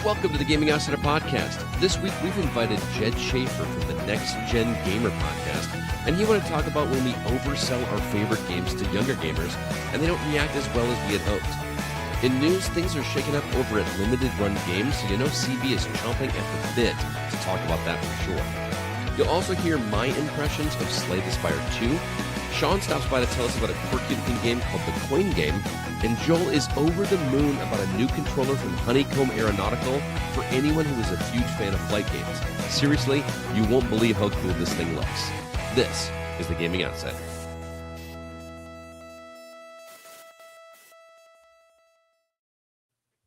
Welcome to the Gaming Outsider Podcast. This week we've invited Jed Shaffer from the Next Gen Gamer Podcast, and he wanted to talk about when we oversell our favorite games to younger gamers, and they don't react as well as we had hoped. In news, things are shaking up over at Limited Run Games, so you know CB is chomping at the bit to talk about that for sure. You'll also hear my impressions of Slay the Spire 2. Sean stops by to tell us about a quirky-looking game called The Coin Game, and Joel is over the moon about a new controller from Honeycomb Aeronautical for anyone who is a huge fan of flight games. Seriously, you won't believe how cool this thing looks. This is the Gaming Outsider.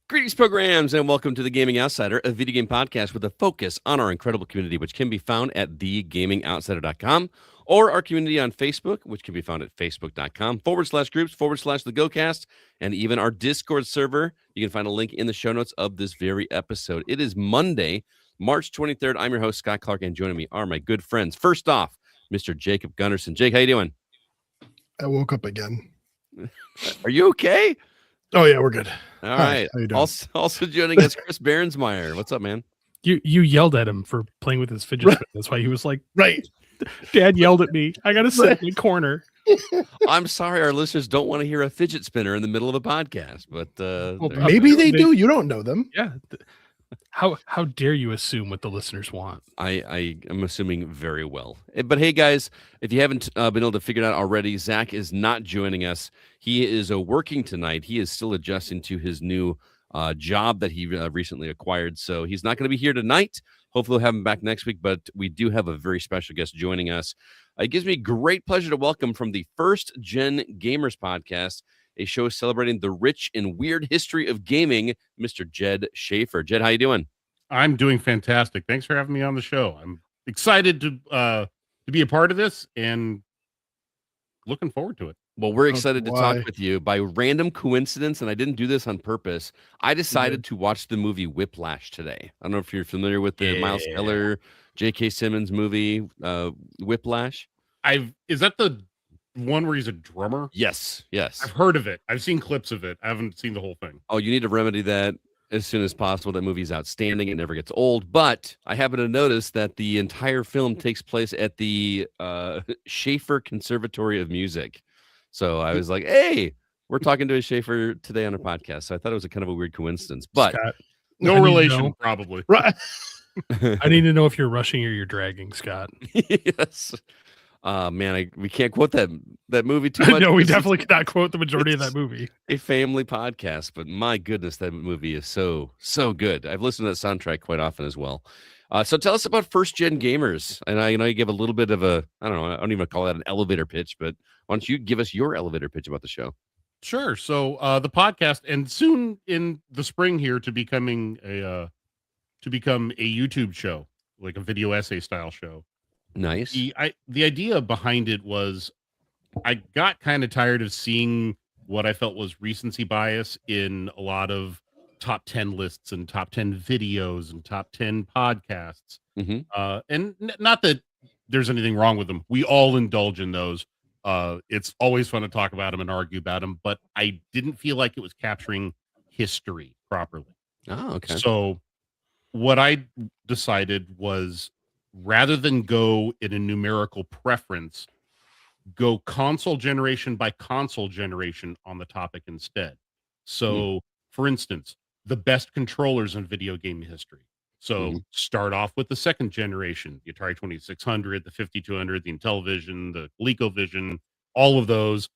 Greetings, programs, and welcome to the Gaming Outsider, a video game podcast with a focus on our incredible community, which can be found at thegamingoutsider.com, or our community on Facebook, which can be found at facebook.com/groups/the GoCast, and even our Discord server. You can find a link in the show notes of this very episode. It is Monday, March 23rd. I'm your host, Scott Clark, and joining me are my good friends. First off, Mr. Jacob Gunnarsson. Jake, how you doing? I woke up again. Are you okay? Oh, yeah, we're good. All right. How you doing? Also joining us, Chris Behrensmeyer. What's up, man? You yelled at him for playing with his fidget spinner. That's why he was like, Right. Dad yelled at me. I got to sit in the corner. I'm sorry our listeners don't want to hear a fidget spinner in the middle of a podcast, but Well, Maybe they do. You don't know them. Yeah. How dare you assume what the listeners want? I am assuming very well. But hey, guys, if you haven't been able to figure it out already, Zach is not joining us. He is working tonight. He is still adjusting to his new job that he recently acquired. So he's not going to be here tonight. Hopefully we'll have him back next week, but we do have a very special guest joining us. It gives me great pleasure to welcome from the First Gen Gamers Podcast, a show celebrating the rich and weird history of gaming, Mr. Jed Shaffer. Jed, how you doing? I'm doing fantastic. Thanks for having me on the show. I'm excited to be a part of this and looking forward to it. Well, we're excited to talk with you. By random coincidence, and I didn't do this on purpose, I decided to watch the movie Whiplash today. I don't know if you're familiar with the Miles Teller, J.K. Simmons movie, Whiplash. Is that the one where he's a drummer? Yes. I've heard of it. I've seen clips of it. I haven't seen the whole thing. Oh, you need to remedy that as soon as possible. That movie's outstanding. It never gets old. But I happen to notice that the entire film takes place at the Shaffer Conservatory of Music. So I was like, hey, we're talking to a Shaffer today on our podcast. So I thought it was a kind of a weird coincidence. But Scott, no relation, probably. Right. I need to know if you're rushing or you're dragging, Scott. Yes. Man, we can't quote that movie too much. No, we definitely cannot quote the majority of that movie. A family podcast, but my goodness, that movie is so good. I've listened to that soundtrack quite often as well. So tell us about First Gen Gamers. And I know you give a little bit of I don't even call that an elevator pitch, but why don't you give us your elevator pitch about the show? Sure. So the podcast, and soon in the spring here to become a YouTube show, like a video essay style show. Nice. The idea behind it was I got kind of tired of seeing what I felt was recency bias in a lot of top 10 lists and top 10 videos and top 10 podcasts. Mm-hmm. And not that there's anything wrong with them. We all indulge in those. It's always fun to talk about them and argue about them, but I didn't feel like it was capturing history properly. Oh, okay. So what I decided was, rather than go in a numerical preference, go console generation by console generation on the topic instead. So, for instance, the best controllers in video game history. So start off with the second generation, the Atari 2600, the 5200, the Intellivision, the ColecoVision, all of those.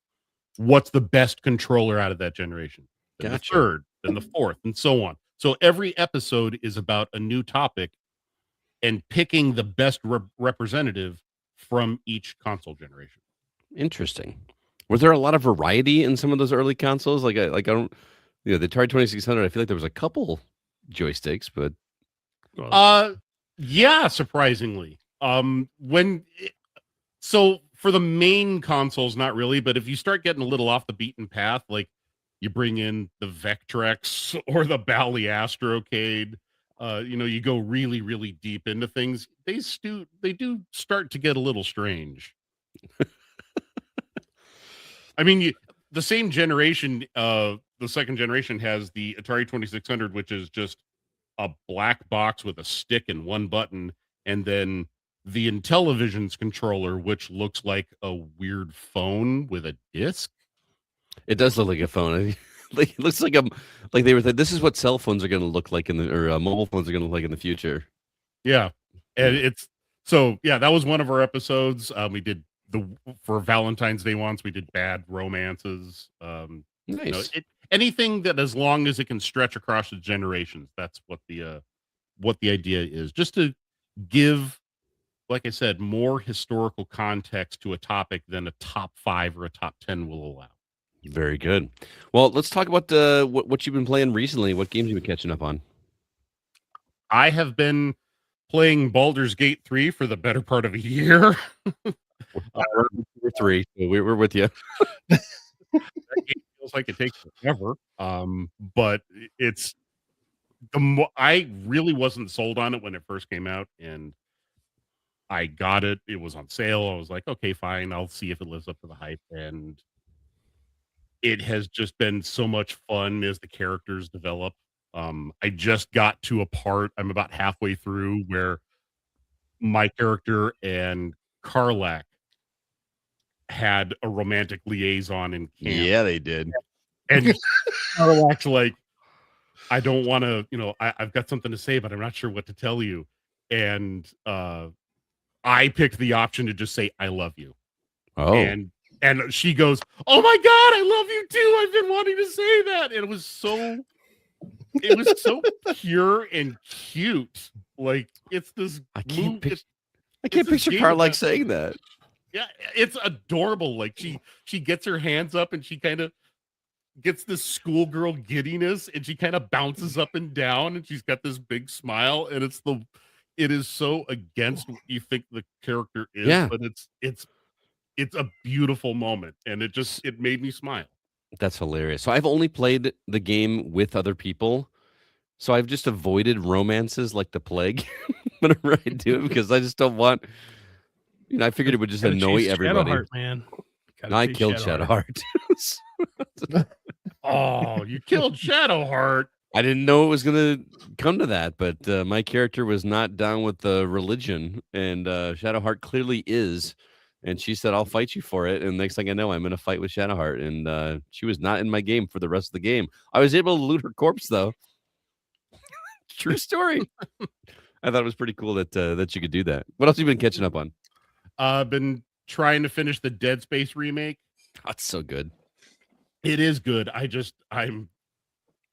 What's the best controller out of that generation? Then the third, then the fourth, and so on. So every episode is about a new topic and picking the best representative from each console generation. Interesting. Was there a lot of variety in some of those early consoles? I don't, the Atari 2600. I feel like there was a couple joysticks, but yeah, surprisingly. So for the main consoles, not really, but if you start getting a little off the beaten path, like you bring in the Vectrex or the Bally Astrocade, you go really, really deep into things. They do start to get a little strange. I mean, the same generation, the the second generation has the Atari 2600, which is just a black box with a stick and one button, and then the Intellivision's controller, which looks like a weird phone with a disc. It does look like a phone. Like, it looks like they were like, this is what cell phones are going to look like mobile phones are going to look like in the future. Yeah, and it's so yeah. That was one of our episodes. We did for Valentine's Day once. We did bad romances. Nice. Anything that as long as it can stretch across the generations. That's what the idea is. Just to give, like I said, more historical context to a topic than a top 5 or a top 10 will allow. Very good. Well, let's talk about what you've been playing recently. What games you've been catching up on? I have been playing Baldur's Gate 3 for the better part of a year. We're 3, so we're with you. That game feels like it takes forever, but it's I really wasn't sold on it when it first came out, and I got it. It was on sale. I was like, okay, fine. I'll see if it lives up to the hype, and it has just been so much fun as the characters develop. I just got to a part, I'm about halfway through, where my character and Karlak had a romantic liaison in camp. Yeah, they did. And Karlak's like, I don't want to, I've got something to say, but I'm not sure what to tell you. And I picked the option to just say, I love you. Oh. And she goes, oh my God, I love you too. I've been wanting to say that. And it was so pure and cute. Like, it's this. I can't picture Karlak saying that. Yeah, it's adorable. Like, she gets her hands up and she kind of gets this schoolgirl giddiness, and she kind of bounces up and down, and she's got this big smile, and it is so against what you think the character is, yeah. But it's a beautiful moment, and it made me smile. That's hilarious. So I've only played the game with other people, so I've just avoided romances like the plague whenever I do it, because I just don't want. I figured it would just annoy everybody. Shadowheart, man. I killed Shadowheart. Oh, you killed Shadowheart. I didn't know it was going to come to that, but my character was not down with the religion, and Shadowheart clearly is. And she said, I'll fight you for it. And next thing I know, I'm in a fight with Shadowheart. And she was not in my game for the rest of the game. I was able to loot her corpse, though. True story. I thought it was pretty cool that you could do that. What else have you been catching up on? I've been trying to finish the Dead Space remake. That's so good. It is good. I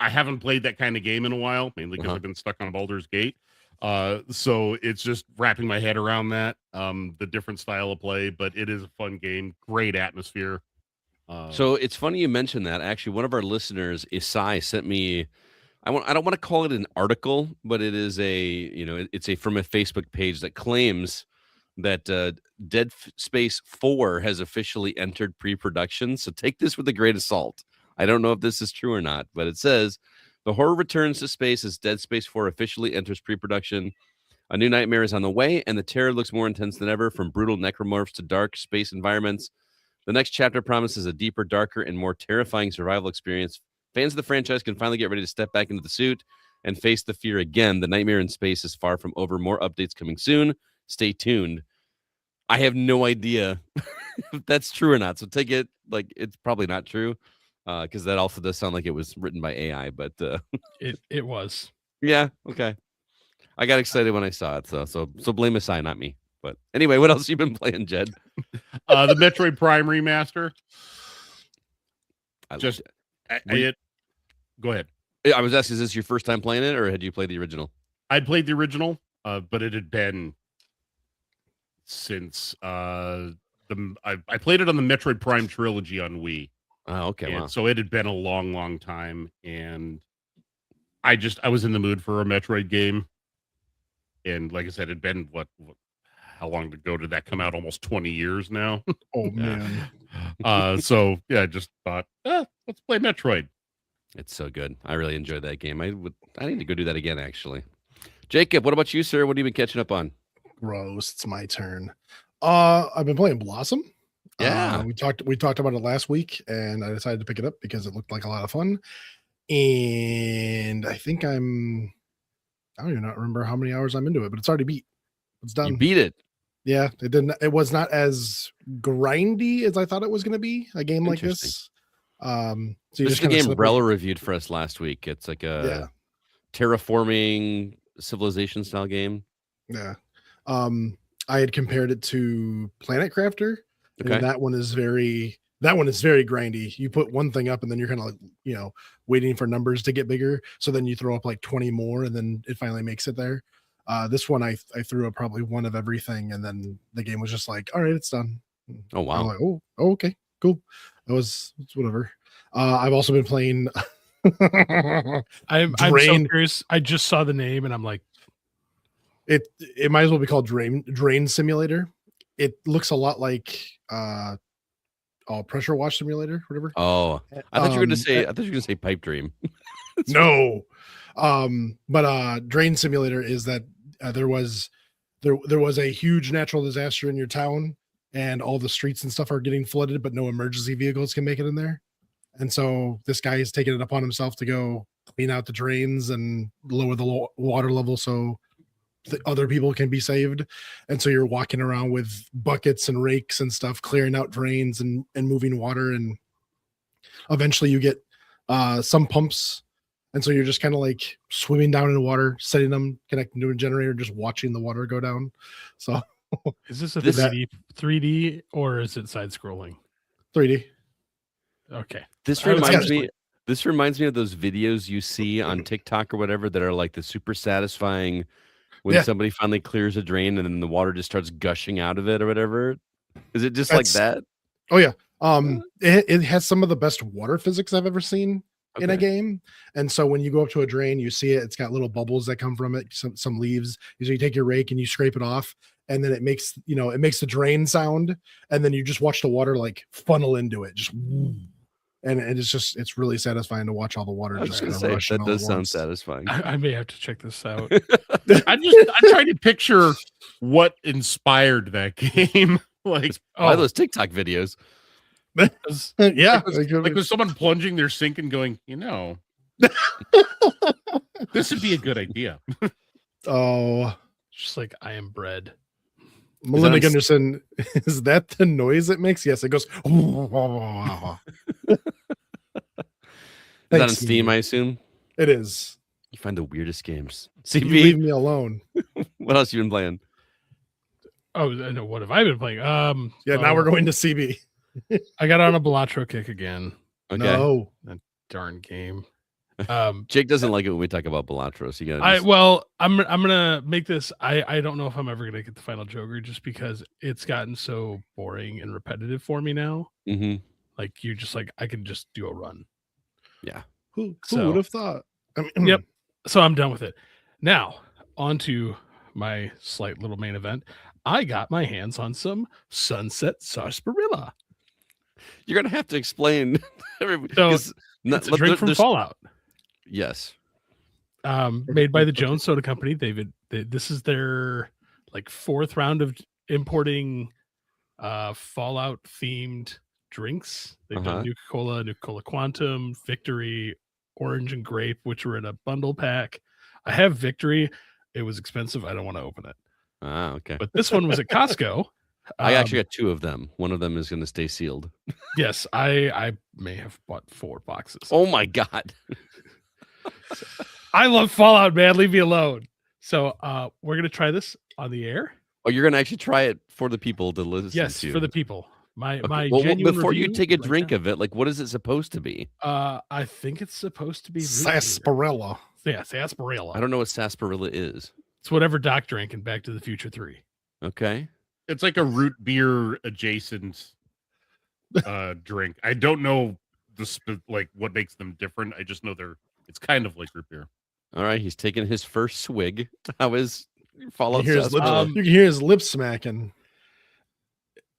haven't played that kind of game in a while, mainly because I've been stuck on Baldur's Gate. So it's just wrapping my head around that, the different style of play, but it is a fun game, great atmosphere. So it's funny you mentioned that. Actually, one of our listeners, Isai, sent me, I don't want to call it an article, but it is from a Facebook page that claims that Dead Space 4 has officially entered pre-production. So take this with a grain of salt. I don't know if this is true or not, but it says, the horror returns to space as Dead Space 4 officially enters pre-production. A new nightmare is on the way, and the terror looks more intense than ever, from brutal necromorphs to dark space environments. The next chapter promises a deeper, darker, and more terrifying survival experience. Fans of the franchise can finally get ready to step back into the suit and face the fear again. The nightmare in space is far from over. More updates coming soon. Stay tuned. I have no idea if that's true or not, so take it like it's probably not true. Because that also does sound like it was written by AI, but it was. Yeah, okay. I got excited when I saw it, so blame Asai, not me. But anyway, what else you been playing, Jed? The Metroid Prime remaster. Go ahead. I was asking, is this your first time playing it, or had you played the original? I'd played the original, but it had been since I played it on the Metroid Prime trilogy on Wii. Oh, okay. Wow. So it had been a long, long time, and I was in the mood for a Metroid game. And like I said, it'd been how long ago did that come out? Almost 20 years now. Oh man. So yeah, I just thought, let's play Metroid. It's so good. I really enjoyed that game. I need to go do that again, actually. Jacob, what about you, sir? What have you been catching up on? Gross. It's my turn. I've been playing Blossom. Yeah. We talked about it last week, and I decided to pick it up because it looked like a lot of fun. And I think I don't even remember how many hours I'm into it, but it's already beat. It's done. You beat it. Yeah, it didn't. It was not as grindy as I thought it was going to be. A game like this. So you this is just the game kinda Rella reviewed for us last week. It's like a terraforming civilization style game. Yeah. I had compared it to Planet Crafter. Okay. And that one is very grindy. You put one thing up and then you're kind of like, waiting for numbers to get bigger. So then you throw up like 20 more and then it finally makes it there. This one I threw up probably one of everything, and then the game was just like, all right, it's done. Oh wow. I'm like, oh, okay, cool. It's whatever. I've also been playing I'm so curious. I just saw the name and I'm like, it might as well be called Drain Simulator. It looks a lot like Pressure Wash Simulator, whatever. Oh, I thought you were gonna say Pipe Dream. No. But Drain Simulator is that there was a huge natural disaster in your town, and all the streets and stuff are getting flooded, but no emergency vehicles can make it in there. And so this guy is taking it upon himself to go clean out the drains and lower the water level so the other people can be saved. And so you're walking around with buckets and rakes and stuff, clearing out drains and moving water. And eventually you get some pumps. And so you're just kind of like swimming down in the water, setting them, connecting to a generator, just watching the water go down. So is this a 3D or is it side scrolling? 3D. Okay. This reminds me of those videos you see on TikTok or whatever that are like the super satisfying when somebody finally clears a drain and then the water just starts gushing out of it or whatever. Is it just like that? Oh yeah. It has some of the best water physics I've ever seen in a game. And so when you go up to a drain, you see it, it's got little bubbles that come from it, some leaves. So you take your rake and you scrape it off, and then it makes the drain sound, and then you just watch the water like funnel into it, just and it's really satisfying to watch all the water. I was just gonna say that does sound satisfying. I may have to check this out. I'm trying to picture what inspired that game. Like those TikTok videos. Yeah, like was someone plunging their sink and going, this would be a good idea. Oh, just like I am bread. Melinda Gunderson, is that the noise it makes? Yes, it goes. Is that on Steam, I assume? It is. You find the weirdest games. CB, you leave me alone. What else you been playing? Oh, no, what have I been playing? Now we're going to CB. I got on a Balatro kick again. Okay. No. That darn game. Jake doesn't like it when we talk about Balatros. I'm gonna make this. I don't know if I'm ever gonna get the final Joker just because it's gotten so boring and repetitive for me now. Mm-hmm. Like you're just like I can just do a run. Yeah. Who would have thought? Yep. So I'm done with it. Now on to my slight little main event. I got my hands on some Sunset Sarsaparilla. You're gonna have to explain. So it's a drink from Fallout. Yes. Made by the Jones Soda Company. This is their like fourth round of importing Fallout themed drinks. They've done Nuka-Cola Quantum, Victory, Orange and Grape, which were in a bundle pack. I have Victory. It was expensive. I don't want to open it. Ah, okay. But this one was at Costco. I actually got two of them. One of them is going to stay sealed. Yes, I may have bought 4 boxes. Oh my God. I love Fallout, man. Leave me alone. So we're going to try this on the air. Oh, you're going to actually try it for the people to listen to? Yes, for the people. My before you take a drink of it, like what is it supposed to be? I think it's supposed to be sarsaparilla. Yeah, sarsaparilla. I don't know what sarsaparilla is. It's whatever Doc drank in Back to the Future 3. Okay. It's like a root beer adjacent drink. I don't know what makes them different. I just know it's kind of like root beer. All right, he's taking his first swig. How is Fallout? You can hear his lips smacking.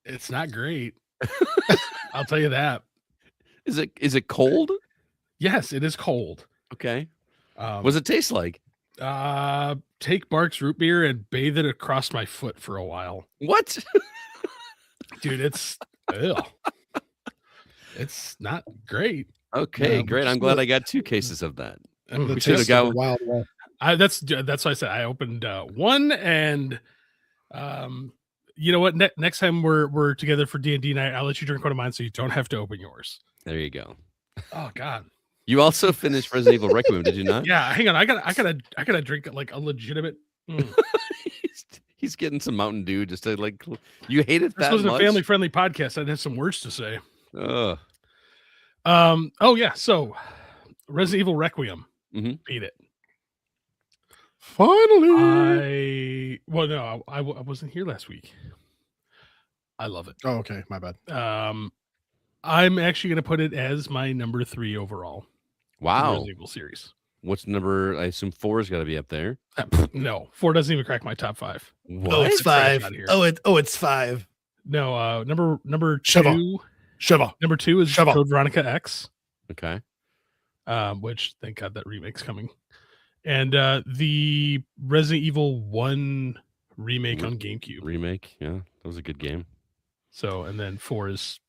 It's not great. I'll tell you that. Is it cold? Yes, it is cold. Okay. What does it taste like? Take Mark's root beer and bathe it across my foot for a while. What? Dude, it's Ew. It's not great. Okay, No, great. but I'm glad I got 2 cases of that. The We should have taste got of the Wild West. That's why I said I opened one, and you know what? Next time we're together for D&D night, I'll let you drink one of mine, so you don't have to open yours. There you go. Oh God. You also finished Resident Evil Requiem, did you not? Yeah, hang on. I gotta drink like a legitimate. He's getting some Mountain Dew just to like. You hate it This that wasn't much? a family friendly podcast. I'd have some words to say. Ugh. Oh yeah. So, Resident Evil Requiem. Beat it. Finally. I wasn't here last week. I love it. Oh, okay. My bad. I'm actually going to put it as my number 3 overall. Wow. Resident Evil series. What's number? I assume 4's got to be up there. No, 4 doesn't even crack my top 5. What? Oh, it's 5. It's 5. No, number Shiva. 2. Shiva. Number 2 is Shiva. Code Veronica X. Okay. Which thank God that remake's coming. And the Resident Evil 1 remake on GameCube. Remake, yeah, that was a good game. So, and then 4 is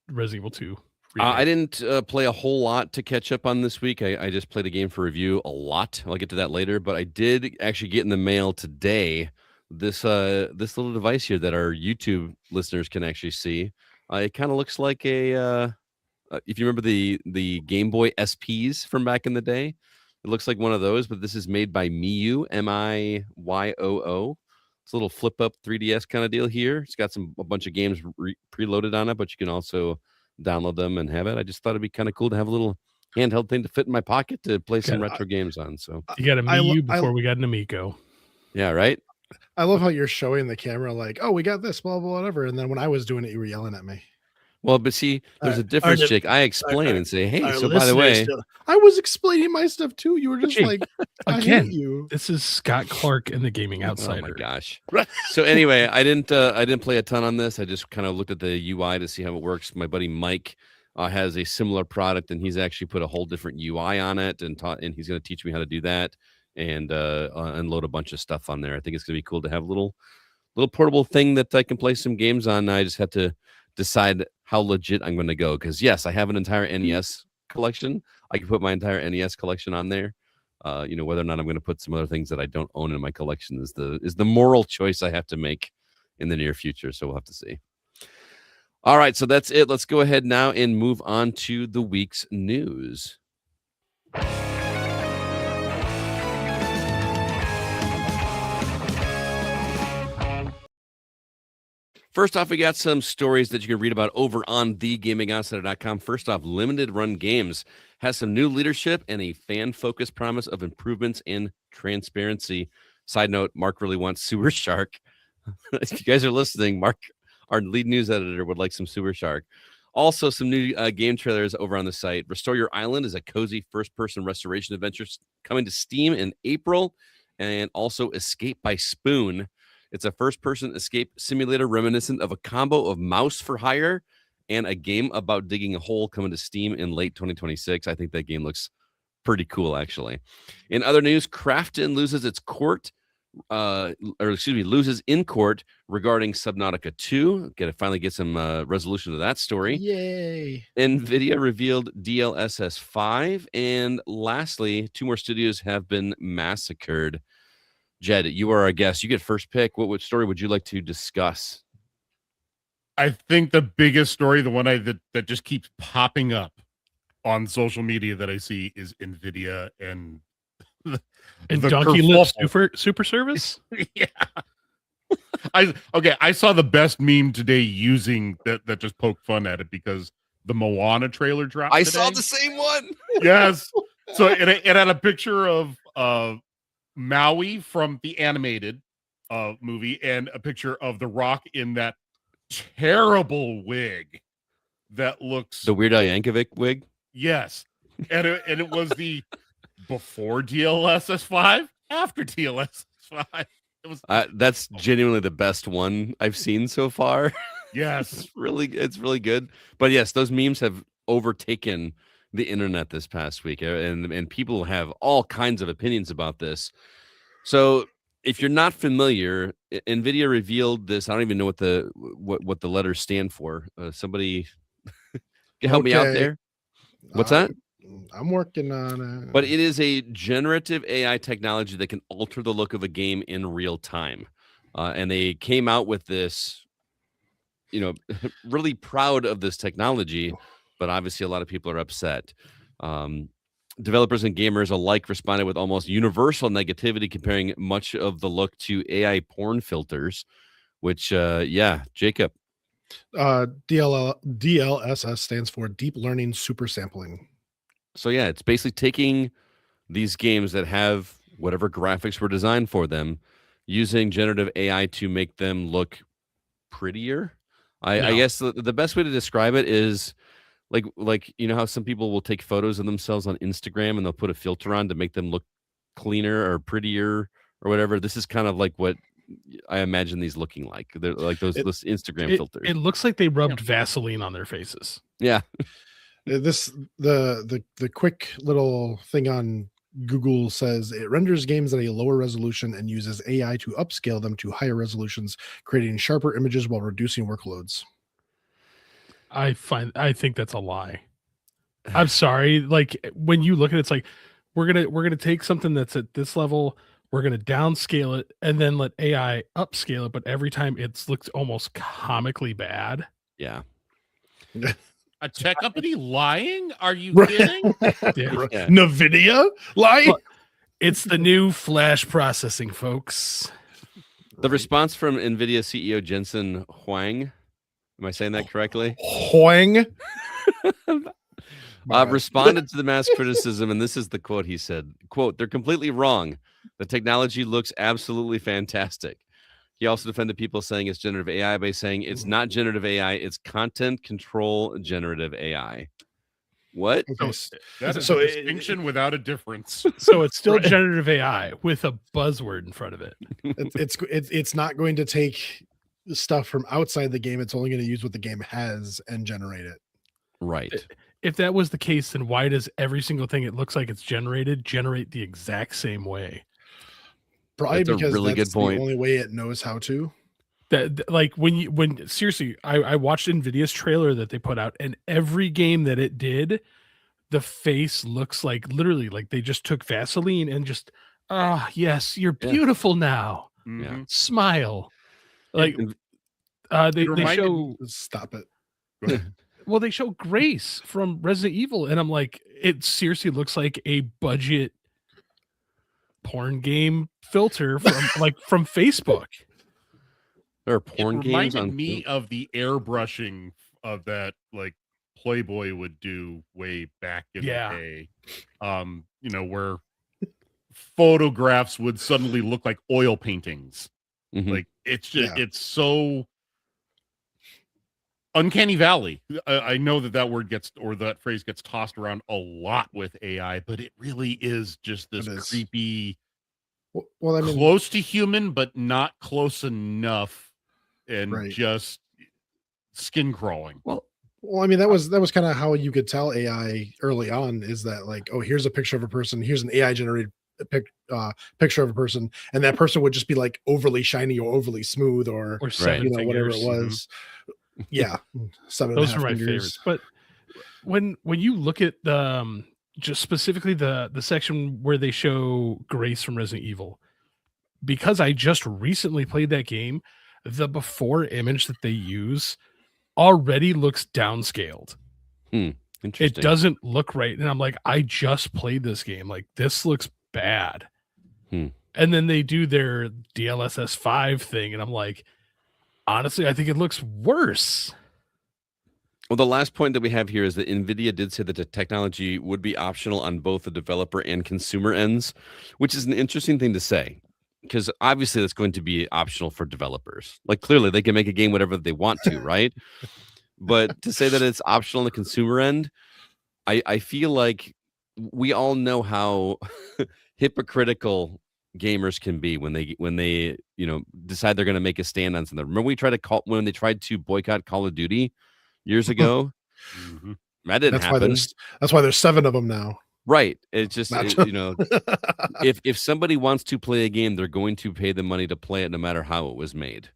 Resident Evil 2. I didn't play a whole lot to catch up on this week. I just played a game for review a lot. I'll get to that later, but I did actually get in the mail today this little device here that our YouTube listeners can actually see. It kind of looks like a if you remember the Game Boy SPs from back in the day, it looks like one of those, but this is made by Miyoo, Miyoo. It's a little flip up 3DS kind of deal here. It's got a bunch of games preloaded on it, but you can also download them and have it. I just thought it'd be kind of cool to have a little handheld thing to fit in my pocket to play some retro games on. So you got a Miyoo before we got an Amico. Yeah, right. I love how you're showing the camera like, oh, we got this, blah, blah, whatever. And then when I was doing it, you were yelling at me. Well, but see, there's a difference, Jake. I explain and say, hey, so by the way, I was explaining my stuff too. You were just Jake, like, again, I hate you. This is Scott Clark and the Gaming Outsider. Oh my gosh. So anyway, I didn't play a ton on this. I just kind of looked at the UI to see how it works. My buddy Mike has a similar product, and he's actually put a whole different UI on it, and he's going to teach me how to do that and unload a bunch of stuff on there. I think it's going to be cool to have a little portable thing that I can play some games on. I just have to decide how legit I'm going to go, because yes, I have an entire NES collection. I can put my entire NES collection on there. Whether or not I'm going to put some other things that I don't own in my collection is the moral choice I have to make in the near future. So we'll have to see. All right, so that's it. Let's go ahead now and move on to the week's news. First off, we got some stories that you can read about over on thegamingoutsider.com. First off, Limited Run Games has some new leadership and a fan-focused promise of improvements in transparency. Side note, Mark really wants Sewer Shark. If you guys are listening, Mark, our lead news editor, would like some Sewer Shark. Also, some new game trailers over on the site. Restore Your Island is a cozy first-person restoration adventure coming to Steam in April. And also Escape by Spoon. It's a first-person escape simulator reminiscent of a combo of Mouse for Hire and a game about digging a hole coming to Steam in late 2026. I think that game looks pretty cool, actually. In other news, Crafton loses loses in court regarding Subnautica 2. Finally get some resolution to that story. Yay. NVIDIA revealed DLSS 5. And lastly, 2 more studios have been massacred. Jed, you are our guest. You get first pick. What story would you like to discuss? I think the biggest story, the one that just keeps popping up on social media that I see, is NVIDIA and Donkey Lips super service. Yeah. I saw the best meme today using that just poked fun at it, because the Moana trailer dropped today. Saw the same one. Yes. So it had a picture of Maui from the animated movie and a picture of The Rock in that terrible wig that looks the Weird Al Yankovic wig. Yes, and it was the before DLSS 5, after DLSS 5. It was that's genuinely the best one I've seen so far. Yes, it's really good. But yes, those memes have overtaken the internet this past week, and people have all kinds of opinions about this. So if you're not familiar, NVIDIA revealed this. I don't even know what the letters stand for. Somebody can help me out there. What's that? I'm working on it. But it is a generative AI technology that can alter the look of a game in real time. And they came out with this, really proud of this technology, but obviously a lot of people are upset. Developers and gamers alike responded with almost universal negativity, comparing much of the look to AI porn filters, which, Jacob. DLSS stands for Deep Learning Super Sampling. So, yeah, it's basically taking these games that have whatever graphics were designed for them, using generative AI to make them look prettier. I guess the best way to describe it is like how some people will take photos of themselves on Instagram and they'll put a filter on to make them look cleaner or prettier or whatever. This is kind of like what I imagine these looking like. They're like those Instagram filters. It looks like they rubbed Vaseline on their faces. Yeah. The quick little thing on Google says it renders games at a lower resolution and uses AI to upscale them to higher resolutions, creating sharper images while reducing workloads. I think that's a lie. I'm sorry. Like when you look at it, it's like we're gonna take something that's at this level, we're gonna downscale it, and then let AI upscale it. But every time it looks almost comically bad. Yeah. A tech company lying? Are you kidding? Yeah. NVIDIA lying? Well, it's the new flash processing, folks. The response from NVIDIA CEO Jensen Huang, am I saying that correctly? Huang responded to the mass criticism, and this is the quote he said, quote, "They're completely wrong. The technology looks absolutely fantastic." He also defended people saying it's generative AI by saying it's not generative AI, it's content control generative AI. What? That is a distinction without a difference. So it's still generative AI with a buzzword in front of it. It's not going to take stuff from outside the game. It's only going to use what the game has and generate it. Right. If that was the case, then why does every single thing it looks like it's generate the exact same way? Probably that's because a really that's good point. The only way it knows how to. That like when seriously, I watched NVIDIA's trailer that they put out, and every game that it did, the face looks like literally like they just took Vaseline and just yes, you're beautiful now. Yeah. Smile. Like they show stop it. Well, they show Grace from Resident Evil, and I'm like, it seriously looks like a budget porn game filter from Facebook. There are porn games reminded me of the airbrushing of that like Playboy would do way back in the day. Where photographs would suddenly look like oil paintings. Mm-hmm. Like it's just it's so uncanny valley. I know that word gets, or that phrase gets tossed around a lot with AI, but it really is just this creepy, close to human, but not close enough, and just skin crawling. Well, I mean, that was kind of how you could tell AI early on, is that like, oh, here's a picture of a person, here's an AI generated picture of a person, and that person would just be like overly shiny or overly smooth or whatever it was. Yeah, 7.5 Those are my favorites. But when you look at the just specifically the section where they show Grace from Resident Evil, because I just recently played that game, the before image that they use already looks downscaled. Interesting. It doesn't look right, and I'm like, I just played this game. Like, this looks bad. And then they do their DLSS 5 thing, and I'm like, honestly, I think it looks worse. Well, the last point that we have here is that NVIDIA did say that the technology would be optional on both the developer and consumer ends, which is an interesting thing to say, because obviously that's going to be optional for developers. Like, clearly they can make a game whatever they want to, right? But to say that it's optional on the consumer end, I feel like we all know how hypocritical gamers can be when they decide they're going to make a stand on something. Remember when they tried to boycott Call of Duty years ago? That didn't happen. That's why there's 7 of them now. Right. It's just Not if somebody wants to play a game, they're going to pay the money to play it, no matter how it was made.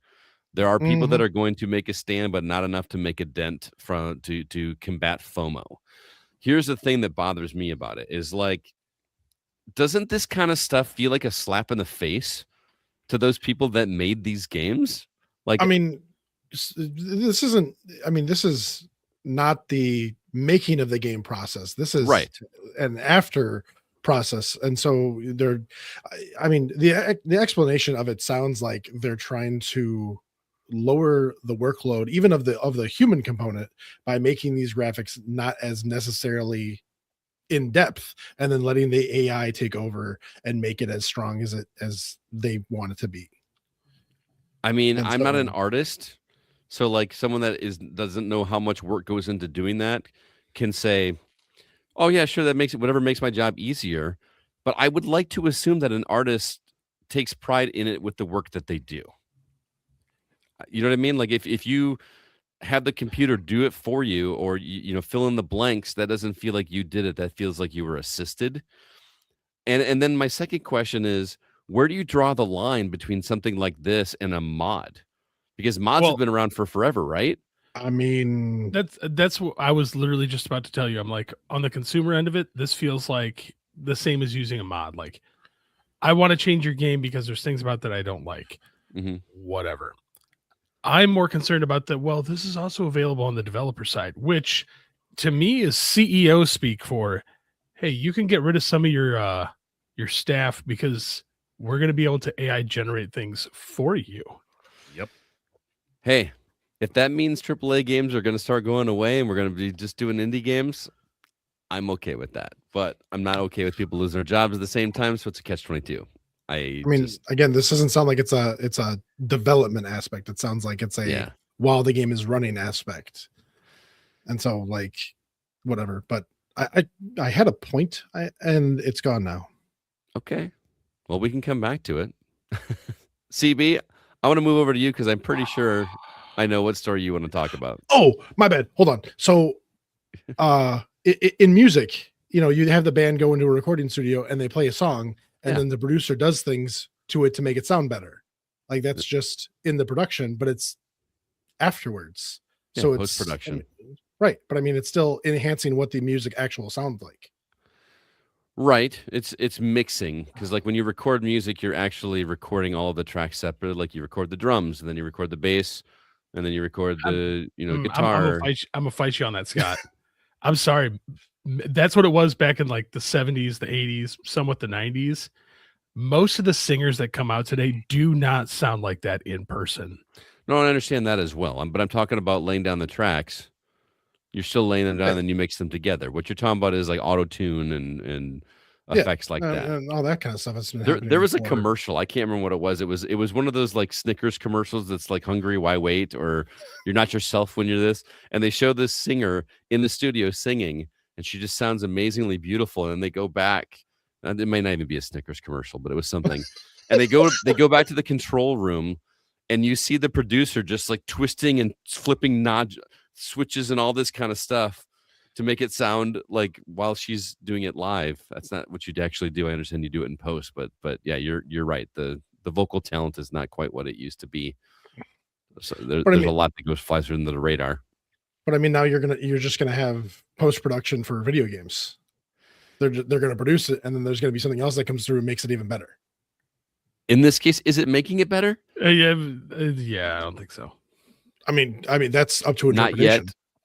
There are people that are going to make a stand, but not enough to make a dent to combat FOMO. Here's the thing that bothers me about it is like, doesn't this kind of stuff feel like a slap in the face to those people that made these games? Like, I mean, this isn't. I mean, this is not the making of the game process. This is right. an after process, and so they're. I mean, the explanation of it sounds like they're trying to lower the workload, even of the human component, by making these graphics not as necessarily in depth, and then letting the AI take over and make it as strong as they want it to be. I mean, And I'm not an so- artist, so like someone that doesn't know how much work goes into doing that can say, "Oh yeah, sure, that makes it whatever makes my job easier." But I would like to assume that an artist takes pride in it with the work that they do. You know what I mean? Like if you have the computer do it for you, or fill in the blanks, that doesn't feel like you did it. That feels like you were assisted. And then my second question is, where do you draw the line between something like this and a mod? Because mods have been around for forever, right? I mean, That's what I was literally just about to tell you. I'm like, on the consumer end of it, this feels like the same as using a mod. Like, I want to change your game because there's things about that I don't like. Whatever. I'm more concerned about that. Well, this is also available on the developer side, which to me is CEO speak for, hey, you can get rid of some of your staff because we're going to be able to AI generate things for you. Yep. Hey, if that means AAA games are going to start going away and we're going to be just doing indie games, I'm okay with that. But I'm not okay with people losing their jobs at the same time. So it's a catch-22. I mean, again, this doesn't sound like it's a development aspect. It sounds like it's a while the game is running aspect. And so, like, whatever. But I had a point, and it's gone now. Okay. Well, we can come back to it. CB, I want to move over to you because I'm pretty sure I know what story you want to talk about. Oh, my bad. Hold on. So, in music, you have the band go into a recording studio and they play a song, and then the producer does things to it to make it sound better. Like, that's just in the production, but it's afterwards. So it's post-production. Right. But I mean, it's still enhancing what the music actual sounds like. Right. It's mixing, because like when you record music, you're actually recording all of the tracks separate. Like you record the drums, and then you record the bass, and then you record the guitar. I'm gonna fight you on that, Scott. I'm sorry. That's what it was back in like the 70s, the 80s, somewhat the 90s. Most of the singers that come out today do not sound like that in person. No, I understand that as well. But I'm talking about laying down the tracks. You're still laying them down, and then you mix them together. What you're talking about is like auto-tune and effects like that. And all that kind of stuff. There was a commercial. I can't remember what it was. It was one of those like Snickers commercials that's like "Hungry, Why Wait?" or "You're Not Yourself When You're This." And they show this singer in the studio singing, and she just sounds amazingly beautiful. And they go back. And it may not even be a Snickers commercial, but it was something. And they go back to the control room, and you see the producer just like twisting and flipping switches and all this kind of stuff to make it sound like while she's doing it live. That's not what you'd actually do. I understand you do it in post, but yeah, you're right. The vocal talent is not quite what it used to be. So there's a lot that flies under the radar. But I mean, now you're just gonna have post production for video games. They're gonna produce it, and then there's gonna be something else that comes through and makes it even better. In this case, is it making it better? Yeah, I don't think so. I mean, that's up to interpretation. Not yet,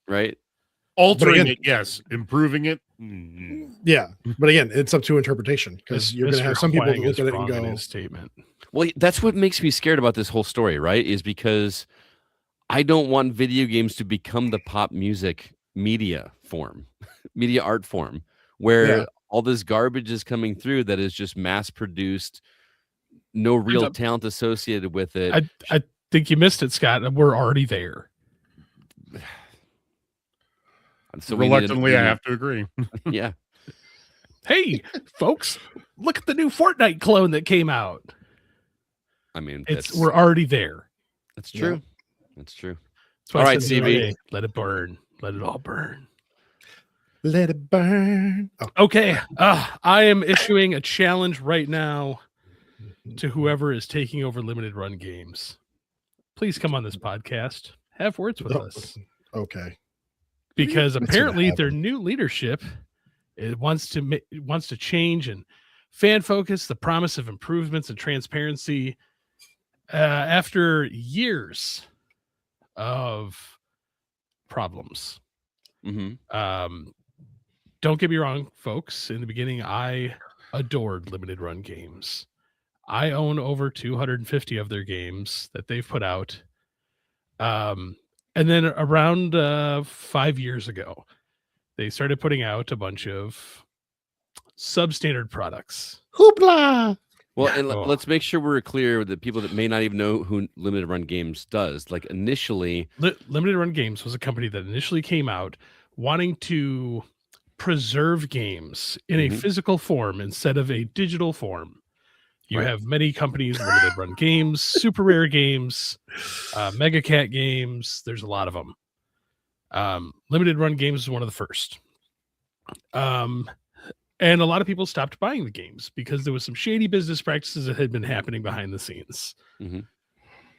right? Altering it, yes. Improving it, yeah. But again, it's up to interpretation, because you're going to have some people that look at it and go, statement. Well, that's what makes me scared about this whole story, right? Is because I don't want video games to become the pop music media art form, where all this garbage is coming through that is just mass produced, no real talent associated with it. I think you missed it, Scott. We're already there. So reluctantly, I have to agree. Yeah. Hey, folks, look at the new Fortnite clone that came out. I mean, we're already there. That's true. Yeah. That's true. All right, CB, let it burn. Let it all burn. Let it burn. Oh, Okay. I am issuing a challenge right now to whoever is taking over limited run games. Please come on this podcast. Have words with us. Okay. Because What's gonna apparently their happen? new leadership wants to change and fan focus the promise of improvements and transparency after years of problems. Don't get me wrong, folks. In the beginning, I adored limited run games. I own over 250 of their games that they've put out. And then around 5 years ago, they started putting out a bunch of substandard products. Hoopla! Well, Yeah. and let's make sure we're clear with the people that may not even know who Limited Run Games does. Like initially, Limited Run Games was a company that initially came out wanting to preserve games in a physical form instead of a digital form. You have many companies, Limited Run Games, Super Rare Games, Mega Cat Games. There's a lot of them. Limited Run Games is one of the first. And a lot of people stopped buying the games because there was some shady business practices that had been happening behind the scenes.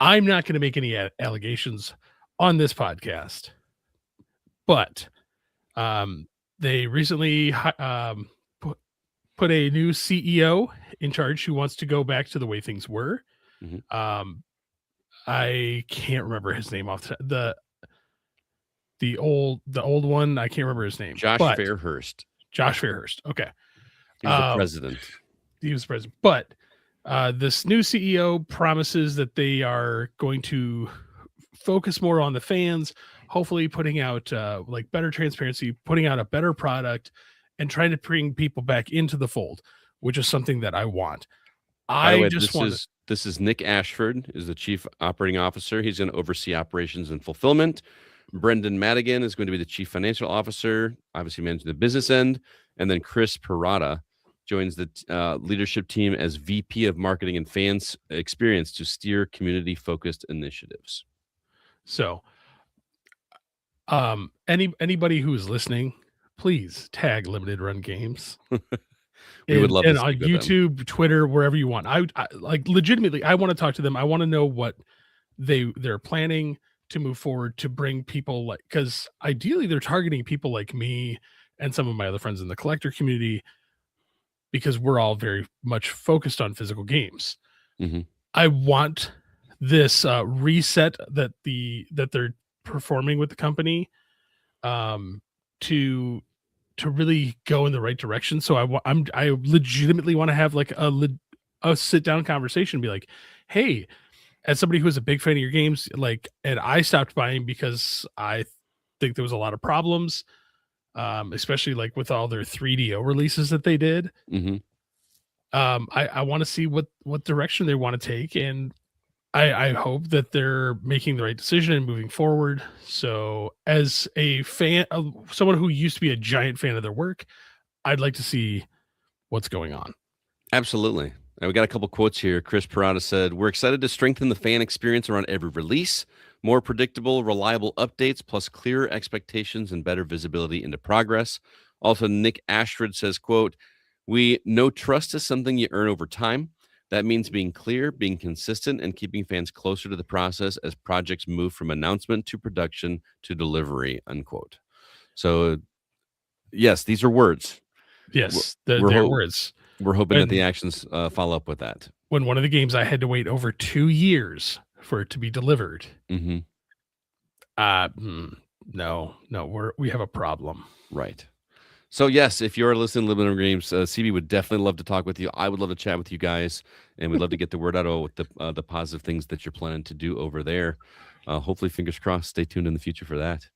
I'm not going to make any allegations on this podcast, but they recently put a new CEO in charge who wants to go back to the way things were. I can't remember his name off the old one. I can't remember his name. Josh Fairhurst. Josh Fairhurst. Okay. He's the president. He was the president. But this new CEO promises that they are going to focus more on the fans, hopefully putting out like better transparency, putting out a better product, and trying to bring people back into the fold, which is something that I want. This is Nick Ashford, is the chief operating officer. He's going to oversee operations and fulfillment. Brendan Madigan is going to be the chief financial officer, obviously managing the business end. And then Chris Parada joins the leadership team as VP of Marketing and Fans Experience to steer community-focused initiatives. So, anybody who is listening, please tag Limited Run Games. We would love to on speak with YouTube, them. Twitter, wherever you want. I like legitimately, I want to talk to them. I want to know what they're planning to move forward to bring people like, because ideally they're targeting people like me and some of my other friends in the collector community, because we're all very much focused on physical games. I want this reset that they're performing with the company to really go in the right direction. So I legitimately want to have like a sit down conversation and be like, hey, as somebody who's a big fan of your games, like, and I stopped buying because I think there was a lot of problems, especially like with all their 3DO releases that they did. I want to see what direction they want to take, and I hope that they're making the right decision and moving forward. So as a fan, someone who used to be a giant fan of their work, I'd like to see what's going on. Absolutely. And we got a couple quotes here. Chris Parada said, "We're excited to strengthen the fan experience around every release, more predictable, reliable updates, plus clearer expectations and better visibility into progress." Also, Nick Ashford says, quote, "We know trust is something you earn over time. That means being clear, being consistent, and keeping fans closer to the process as projects move from announcement to production to delivery," unquote. So, yes, these are words. Yes, they're words. We're hoping that the actions follow up with that. When one of the games I had to wait over 2 years for it to be delivered. No, we have a problem. Right. So yes, if you're listening to Limited Games, CB would definitely love to talk with you. I would love to chat with you guys, and we'd love to get the word out with the positive things that you're planning to do over there. Hopefully, fingers crossed. Stay tuned in the future for that.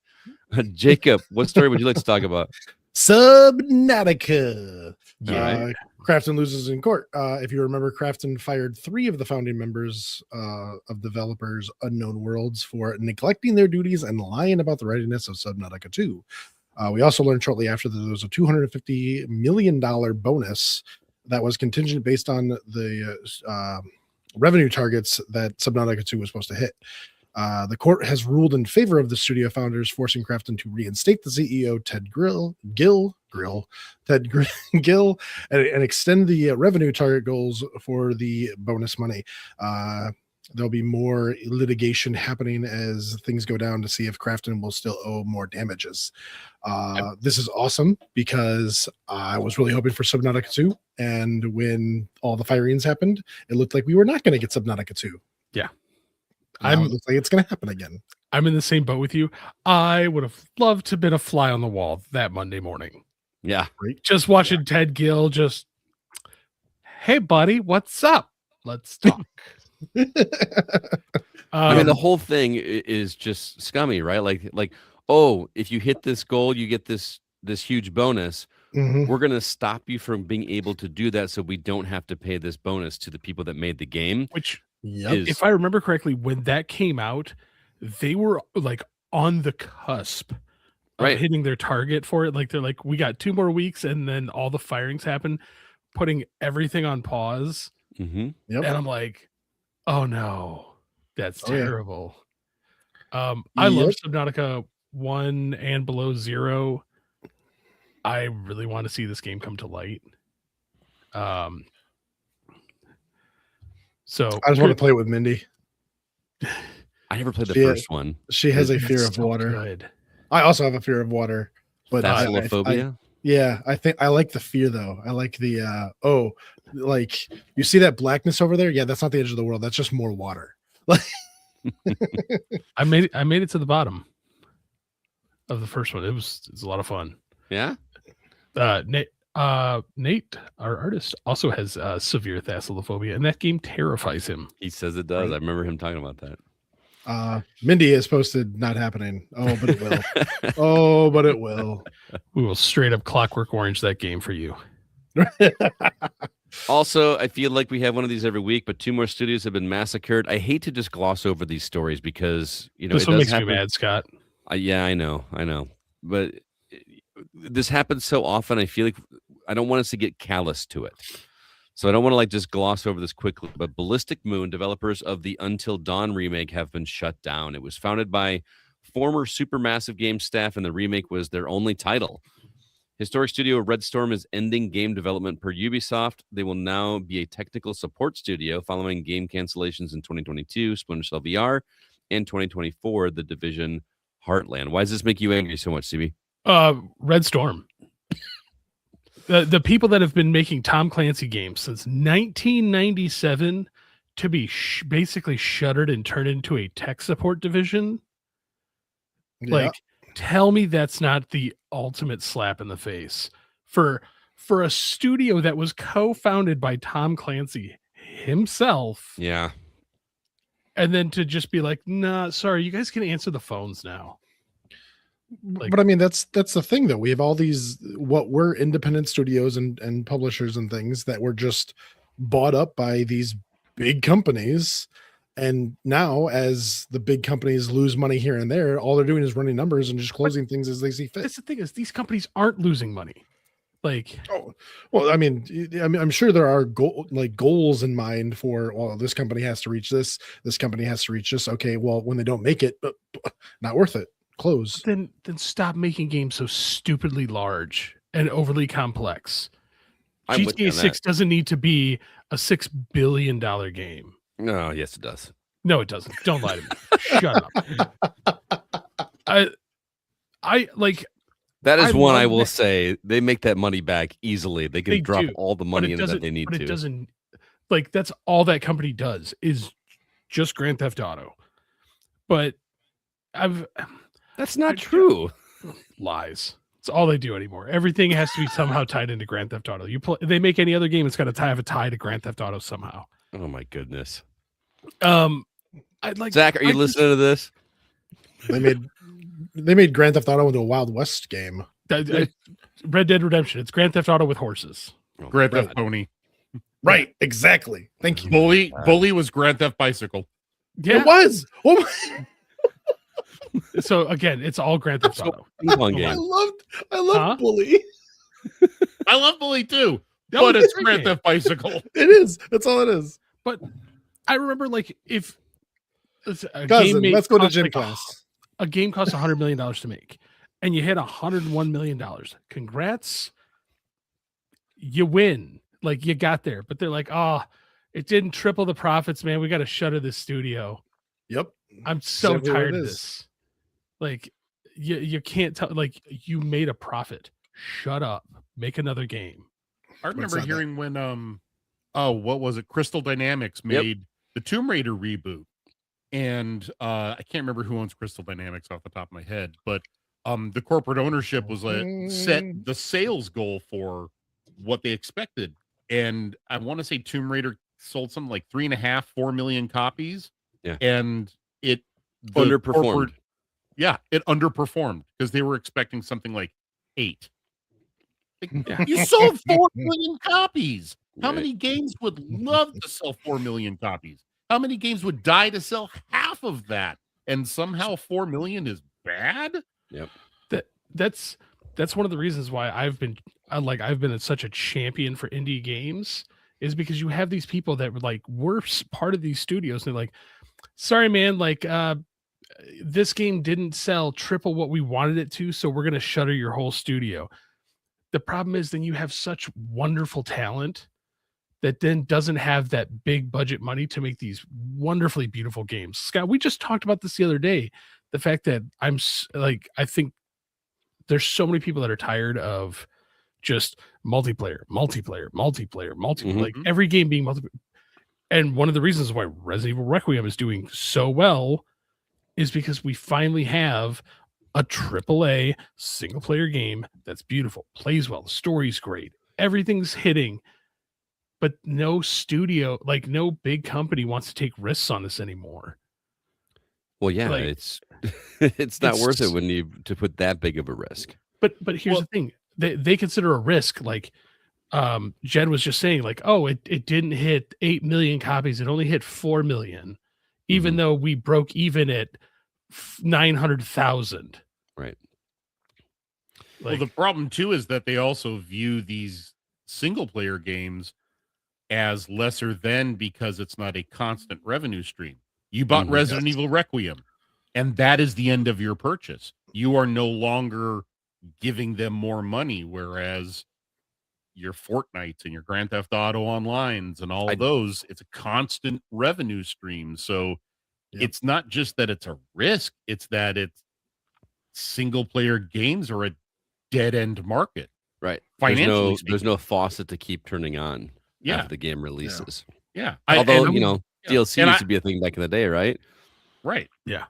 Jacob, what story would you like to talk about? Subnautica. Yeah. Crafton loses in court. If you remember, Crafton fired 3 of the founding members of developers Unknown Worlds for neglecting their duties and lying about the readiness of Subnautica 2. We also learned shortly after that there was a $250 million bonus that was contingent based on the revenue targets that Subnautica 2 was supposed to hit. The court has ruled in favor of the studio founders, forcing Crafton to reinstate the CEO Ted Gill, and extend the revenue target goals for the bonus money. There'll be more litigation happening as things go down to see if Crafton will still owe more damages. This is awesome because I was really hoping for Subnautica 2, and when all the firings happened, it looked like we were not going to get Subnautica 2. Yeah. It looks like it's going to happen again. I'm in the same boat with you. I would have loved to have been a fly on the wall that Monday morning. Yeah. Right? Just watching Ted Gill just, hey, buddy, what's up? Let's talk. I mean, the whole thing is just scummy, right? Like, oh, if you hit this goal, you get this huge bonus. Mhm. We're going to stop you from being able to do that so we don't have to pay this bonus to the people that made the game. Which, Yep. if I remember correctly, when that came out, they were like on the cusp of Right. hitting their target for it. Like, they're like, we got 2 more weeks, and then all the firings happen, putting everything on pause. Mm-hmm. Yep. And I'm like, oh no, that's Oh, yeah. terrible. I love Yep. Subnautica 1 and Below Zero. I really want to see this game come to light. So I just want to play it with Mindy. I never played the She- first one. She has a it's fear of so water. good. I also have a fear of water, but Thalassophobia. yeah, I think I like the fear though. I like the like you see that blackness over there? Yeah, that's not the edge of the world. That's just more water. I made it to the bottom of the first one. It's a lot of fun. Yeah. Nate, our artist, also has severe thalassophobia, and that game terrifies him. He says it does. Right. I remember him talking about that. Mindy has posted not happening. Oh, but it will. Oh, but it will. We will straight up Clockwork Orange that game for you. Also, I feel like we have one of these every week, but 2 more studios have been massacred. I hate to just gloss over these stories because, you know, This it one does makes happen. me mad, Scott. Yeah, I know. But this happens so often. I feel like I don't want us to get callous to it. So I don't want to like just gloss over this quickly, but Ballistic Moon, developers of the Until Dawn remake, have been shut down. It was founded by former Supermassive Games staff, and the remake was their only title. Historic studio Red Storm is ending game development per Ubisoft. They will now be a technical support studio following game cancellations in 2022, Splinter Cell VR, and 2024, The Division Heartland. Why does this make you angry so much, CB? Red Storm. The people that have been making Tom Clancy games since 1997 to be basically shuttered and turned into a tech support division. Yeah. Like, tell me that's not the ultimate slap in the face for a studio that was co-founded by Tom Clancy himself. Yeah. And then to just be like, nah, sorry, you guys can answer the phones now. Like- But I mean, that's the thing though. We have all these what were independent studios and publishers and things that were just bought up by these big companies. And now, as the big companies lose money here and there, all they're doing is running numbers and just closing things as they see fit. That's the thing, is these companies aren't losing money. Like, Oh, well, I mean, I'm sure there are goals in mind for, well, this company has to reach this company has to reach this. Okay, well, when they don't make it, not worth it. Close. then stop making games so stupidly large and overly complex. I'm with you GTA on 6 doesn't need to be a $6 billion game. No, yes, it does. No, it doesn't. Don't lie to me. Shut up. I like. That is I one I love will that- say. They make that money back easily. They can They drop do, all the but money it in that doesn't. they need But to. it doesn't. Like, that's all that company does is just Grand Theft Auto. But That's not true. lies. It's all they do anymore. Everything has to be somehow tied into Grand Theft Auto. They make any other game, it's got to have a tie to Grand Theft Auto somehow. Oh my goodness. I'd like Zach, are you listening to this? They made Grand Theft Auto into a Wild West game. Red Dead Redemption. It's Grand Theft Auto with horses. Oh, Grand God. Theft Pony. Right, exactly. Thank you. Bully was Grand Theft Bicycle. Yeah. It was. Oh my, So again, it's all Grand Theft Auto. Ping pong I game. loved Huh? Bully. I love Bully too, That but was it's a great Grand game. Theft Bicycle. It is. That's all it is. But I remember, like, if A Cousin, game made let's go to costs gym like class. a game costs $100 million to make, and you hit $101 million. Congrats, you win. Like you got there, but they're like, oh, it didn't triple the profits, man. We got to shutter this studio. Yep. I'm so Exactly what tired it of is. this. Like you can't tell. Like you made a profit. Shut up. Make another game. I remember not that? hearing when what was it? Crystal Dynamics made the Tomb Raider reboot, and I can't remember who owns Crystal Dynamics off the top of my head, but the corporate ownership was set the sales goal for what they expected, and I want to say Tomb Raider sold something like 3.5-4 million copies. Yeah. And it Underperformed. It underperformed because they were expecting something like 8. Yeah. You sold 4 million copies. How Right. many games would love to sell 4 million copies? How many games would die to sell half of that? And somehow 4 million is bad? Yep. That's one of the reasons why I've been such a champion for indie games, is because you have these people that were part of these studios, and they're like, sorry man, this game didn't sell triple what we wanted it to, so we're going to shutter your whole studio. The problem is then you have such wonderful talent that then doesn't have that big budget money to make these wonderfully beautiful games. Scott, we just talked about this the other day. The fact that I think there's so many people that are tired of just multiplayer, like every game being multiplayer. And one of the reasons why Resident Evil Requiem is doing so well is because we finally have a AAA single player game that's beautiful, plays well, the story's great, everything's hitting, but no studio, no big company wants to take risks on this anymore. Well, yeah, it's it's not worth it when you to put that big of a risk. But here's the thing. They consider a risk, Jed was just saying, it didn't hit 8 million copies, it only hit 4 million, even though we broke even at 900,000. Right. Well, the problem too is that they also view these single player games as lesser than, because it's not a constant revenue stream. You bought Resident Evil Requiem, and that is the end of your purchase. You are no longer giving them more money, whereas your Fortnites and your Grand Theft Auto Onlines and all of those, it's a constant revenue stream. So it's not just that it's a risk, it's that it's single player games are a dead end market. Right. Financially there's no faucet to keep turning on after the game releases. Yeah. Although, DLC used to be a thing back in the day, right? Right. Yeah.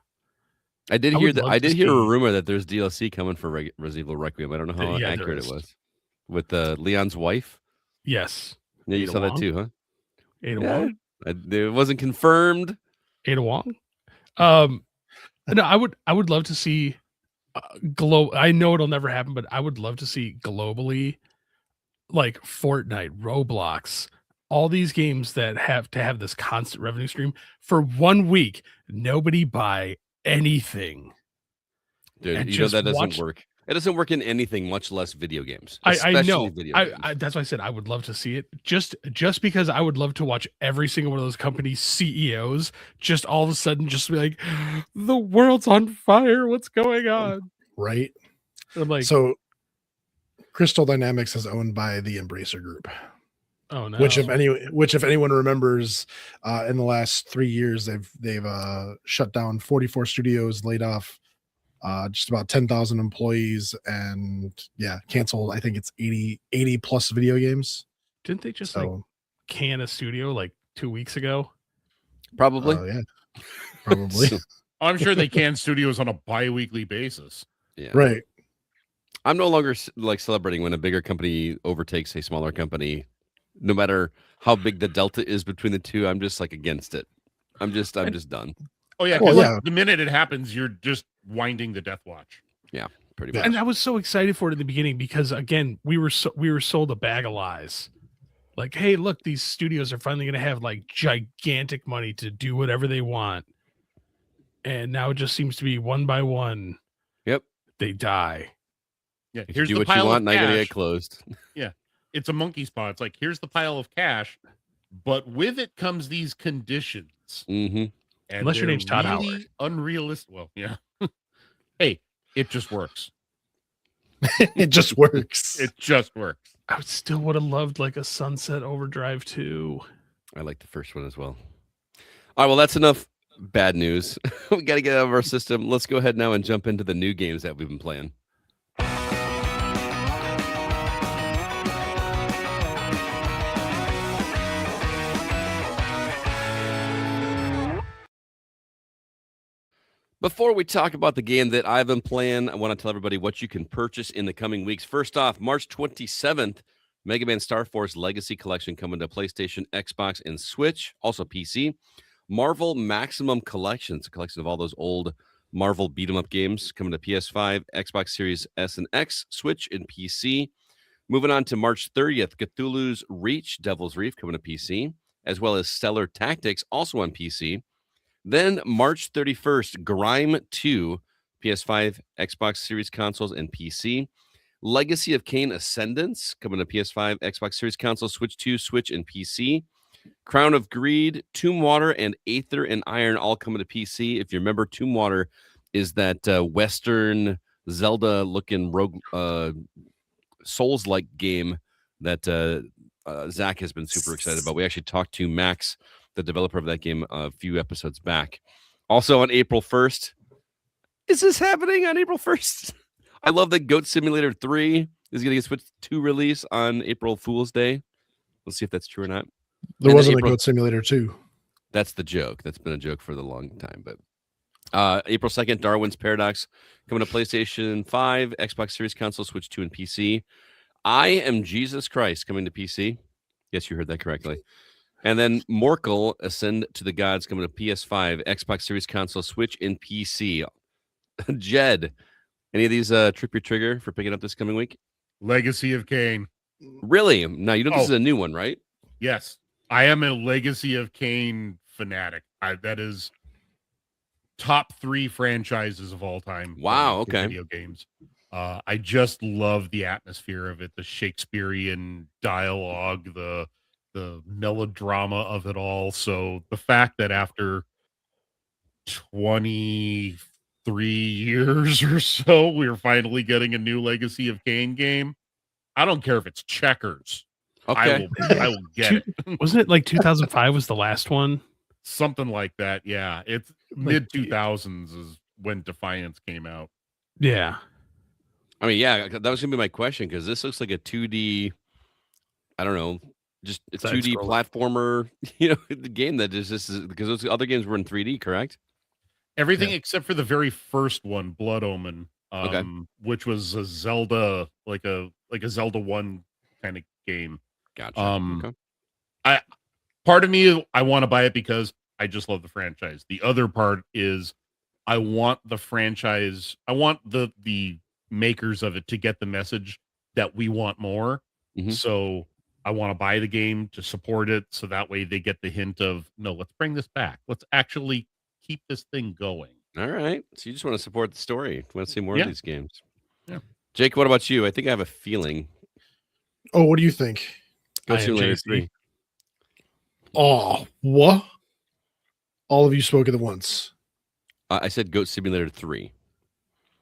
I did hear a rumor that there's DLC coming for Resident Evil Requiem. I don't know how accurate it was. With Leon's wife. Yes. Yeah, you saw that too, huh? Ada Wong. It wasn't confirmed. Ada Wong. No, I would love to see I know it'll never happen, but I would love to see globally, like Fortnite, Roblox, all these games that have to have this constant revenue stream for 1 week. Nobody buy anything. Dude, that doesn't work. It doesn't work in anything, much less video games. I know. Video games. That's why I said I would love to see it. Just because I would love to watch every single one of those companies' CEOs just all of a sudden just be like, the world's on fire. What's going on? Right. I'm like, so Crystal Dynamics is owned by the Embracer Group. Oh no. Which if anyone remembers, in the last 3 years, they've shut down 44 studios, laid off just about 10,000 employees, and canceled, I think it's 80 plus video games. Didn't they just can a studio 2 weeks ago? Probably. Yeah. Probably. I'm sure they can studios on a bi-weekly basis. Yeah. Right. I'm no longer celebrating when a bigger company overtakes a smaller company, no matter how big the delta is between the two. I'm just against it. I'm just done. Oh yeah, because the minute it happens, you're just winding the death watch. Yeah, pretty much. And I was so excited for it in the beginning because again, we were sold a bag of lies. Like, hey, look, these studios are finally going to have gigantic money to do whatever they want. And now it just seems to be one by one. Yep. They die. Yeah. If here's you do the what pile you want, of now you gotta cash. get closed. Yeah. It's a monkey's paw. It's here's the pile of cash, but with it comes these conditions. Mm-hmm. And Unless your they're name's Todd really Howard. unrealistic. Well, yeah. Hey, it just works. It just works. It just works. I still would have loved like a Sunset Overdrive 2. I like the first one as well. All right, well, that's enough bad news. We got to get out of our system. Let's go ahead now and jump into the new games that we've been playing. Before we talk about the game that I've been playing, I want to tell everybody what you can purchase in the coming weeks. First off, March 27th, Mega Man Star Force Legacy Collection coming to PlayStation, Xbox, and Switch, also PC. Marvel Maximum Collection, it's a collection of all those old Marvel beat-em-up games coming to PS5, Xbox Series S and X, Switch, and PC. Moving on to March 30th, Cthulhu's Reach, Devil's Reef coming to PC, as well as Stellar Tactics, also on PC. Then March 31st, Grime 2, PS5, Xbox Series consoles, and PC. Legacy of Kain Ascendance coming to PS5, Xbox Series console, Switch 2, Switch, and PC. Crown of Greed, Tomb Water, and Aether and Iron all coming to PC. If you remember, Tomb Water is that Western Zelda-looking rogue Souls-like game that Zach has been super excited about. We actually talked to Max, the developer of that game, a few episodes back. Also on April 1st. Is this happening on April 1st? I love that Goat Simulator 3 is going to get switched to release on April Fool's Day. Let's see if that's true or not. There wasn't a Goat Simulator 2. That's the joke. That's been a joke for the long time. But April 2nd, Darwin's Paradox coming to PlayStation 5, Xbox Series console, Switch 2, and PC. I Am Jesus Christ coming to PC. Yes, you heard that correctly. And then Morkel, Ascend to the Gods coming to PS5, Xbox Series console, Switch, and PC. Jed, any of these trip your trigger for picking up this coming week? Legacy of Kain. Really? Now, you know this is a new one, right? Yes. I am a Legacy of Kain fanatic. That is top 3 franchises of all time. Wow, okay. Video games. I just love the atmosphere of it, the Shakespearean dialogue, the melodrama of it all. So the fact that after 23 years or so, we're finally getting a new Legacy of Kain game. I don't care if it's checkers. Okay. I will get it. Wasn't it like 2005 was the last one? Something like that. Yeah. It's mid 2000s is when Defiance came out. Yeah. I mean, yeah, that was going to be my question because this looks like a 2D, I don't know, just a 2D platformer, the game that is just because those other games were in 3D, correct? Everything except for the very first one, Blood Omen, which was a Zelda, like a Zelda 1 kind of game. Gotcha. Part of me, I want to buy it because I just love the franchise. The other part is I want the franchise, I want the makers of it to get the message that we want more. Mm-hmm. So I want to buy the game to support it. So that way they get the hint of, no, let's bring this back. Let's actually keep this thing going. All right. So you just want to support the story. You want to see more of these games. Yeah. Jake, what about you? I think I have a feeling. Oh, what do you think? Go Simulator 3. Oh, what? All of you spoke at once. I said Goat Simulator 3.